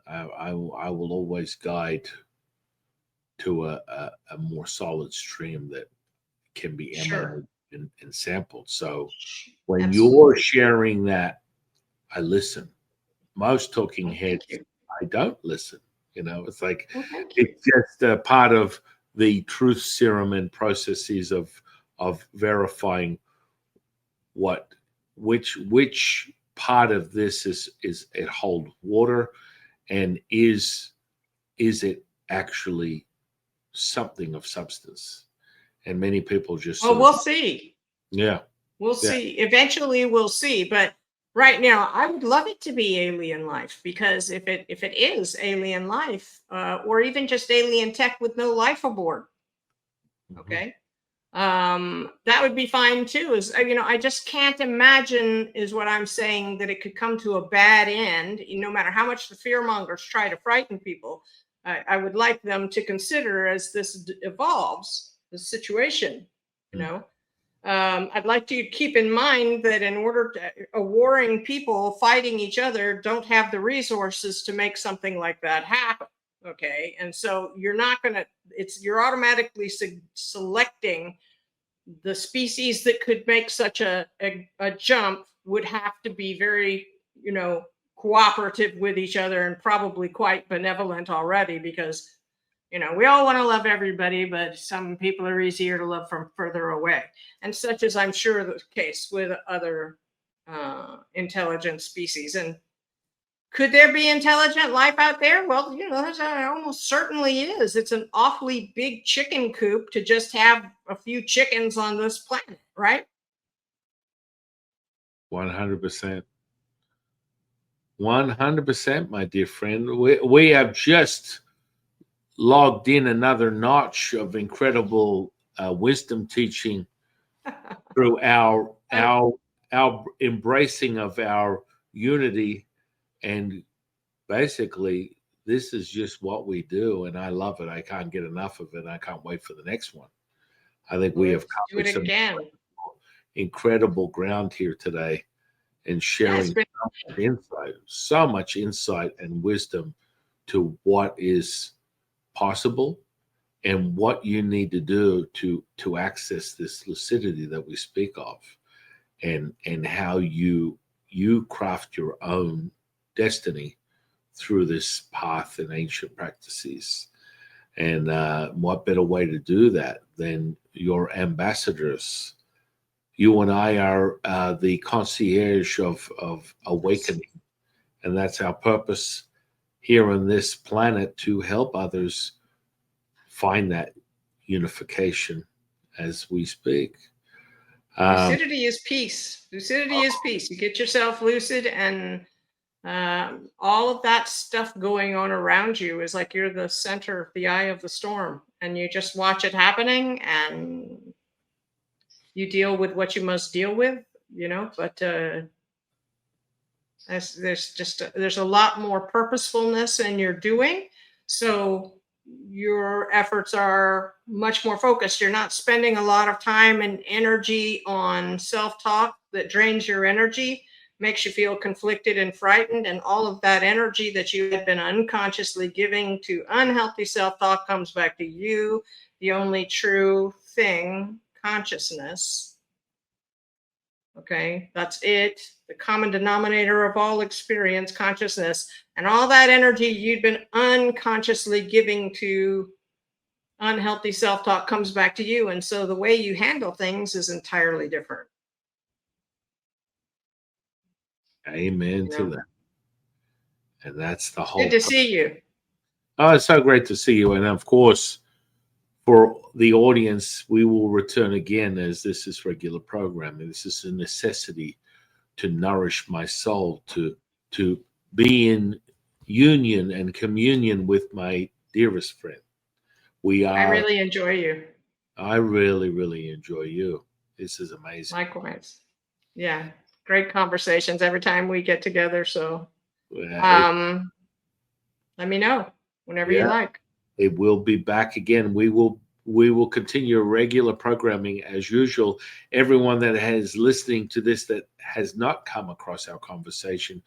I will always guide to a more solid stream that can be emanated and sampled. So when Absolutely. you're sharing that, I listen. Most talking heads, I don't listen. It's like it's just a part of the truth serum and processes of verifying which part of this is it hold water, and is it actually something of substance. And many people just we'll see. Yeah. We'll see. Eventually we'll see. But right now, I would love it to be alien life, because if it is alien life, or even just alien tech with no life aboard, okay, that would be fine too. I just can't imagine, is what I'm saying, that it could come to a bad end. No matter how much the fearmongers try to frighten people, I would like them to consider, as this evolves, the situation, I'd like to keep in mind that in order to warring people fighting each other don't have the resources to make something like that happen. Okay. And so you're automatically selecting the species that could make such a jump would have to be very, cooperative with each other, and probably quite benevolent already, because we all want to love everybody, but some people are easier to love from further away. And such is, I'm sure, the case with other intelligent species. And could there be intelligent life out there? Well, there almost certainly is. It's an awfully big chicken coop to just have a few chickens on this planet, right? 100%. 100%, my dear friend. We have just logged in another notch of incredible wisdom teaching through our embracing of our unity, and basically this is just what we do, and I love it. I can't get enough of it. I can't wait for the next one. I think we have covered some incredible ground here today, and sharing so much insight and wisdom to what is possible and what you need to do to access this lucidity that we speak of, and how you craft your own destiny through this path and ancient practices. And what better way to do that than your ambassadors? You and I are the concierge of awakening And that's our purpose here on this planet, to help others find that unification as we speak. Lucidity is peace. Lucidity is peace. You get yourself lucid, and all of that stuff going on around you is like you're the center, the eye of the storm, and you just watch it happening, and you deal with what you must deal with, but there's a lot more purposefulness in your doing, so your efforts are much more focused. You're not spending a lot of time and energy on self-talk that drains your energy, makes you feel conflicted and frightened, and all of that energy that you had been unconsciously giving to unhealthy self-talk comes back to you, the only true thing, consciousness. Okay, that's it. The common denominator of all experience, consciousness, and all that energy you'd been unconsciously giving to unhealthy self-talk comes back to you. And so the way you handle things is entirely different. Amen to that. And that's the whole. Good to see you. Oh, it's so great to see you. And of course, for the audience, we will return again, as this is regular programming. This is a necessity to nourish my soul, to be in union and communion with my dearest friend. I really enjoy you. I really, really enjoy you. This is amazing. Likewise. Yeah. Great conversations every time we get together. So let me know whenever you like. It will be back again. We will continue regular programming as usual. Everyone that is listening to this that has not come across our conversation,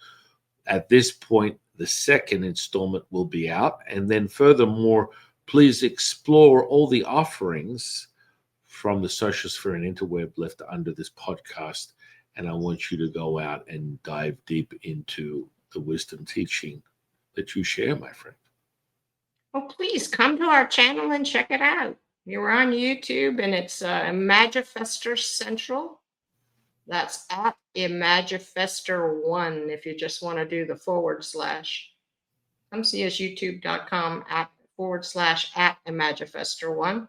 at this point, the second installment will be out. And then furthermore, please explore all the offerings from the social sphere and interweb left under this podcast. And I want you to go out and dive deep into the wisdom teaching that you share, my friend. Well, please come to our channel and check it out. You're on YouTube, and it's Imagifester Central. That's at Imagifester1 if you just want to do the /. Come see us, youtube.com // at Imagifester1.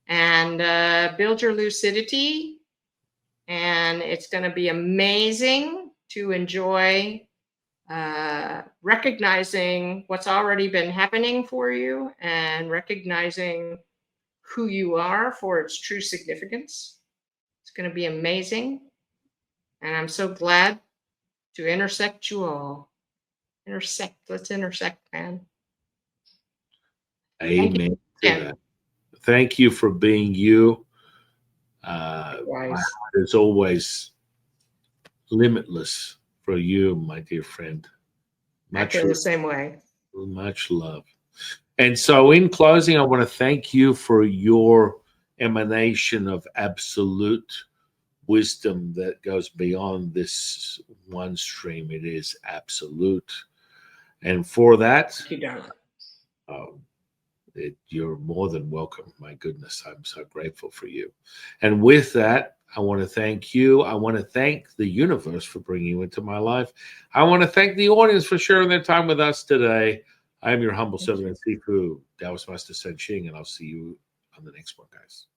And build your lucidity. And it's going to be amazing to enjoy recognizing what's already been happening for you and recognizing who you are for its true significance. It's going to be amazing. And I'm so glad to intersect you all. Let's intersect, man. Amen to that. Thank you for being you. My heart is always limitless for you, my dear friend. I feel the same way. Much love. And so in closing, I want to thank you for your emanation of absolute wisdom that goes beyond this one stream. It is absolute. And for that, you're more than welcome. My goodness, I'm so grateful for you. And with that, I want to thank you. I want to thank the universe for bringing you into my life. I want to thank the audience for sharing their time with us today. I am your humble servant and Sifu, Taoist Master San Qing, and I'll see you on the next one, guys.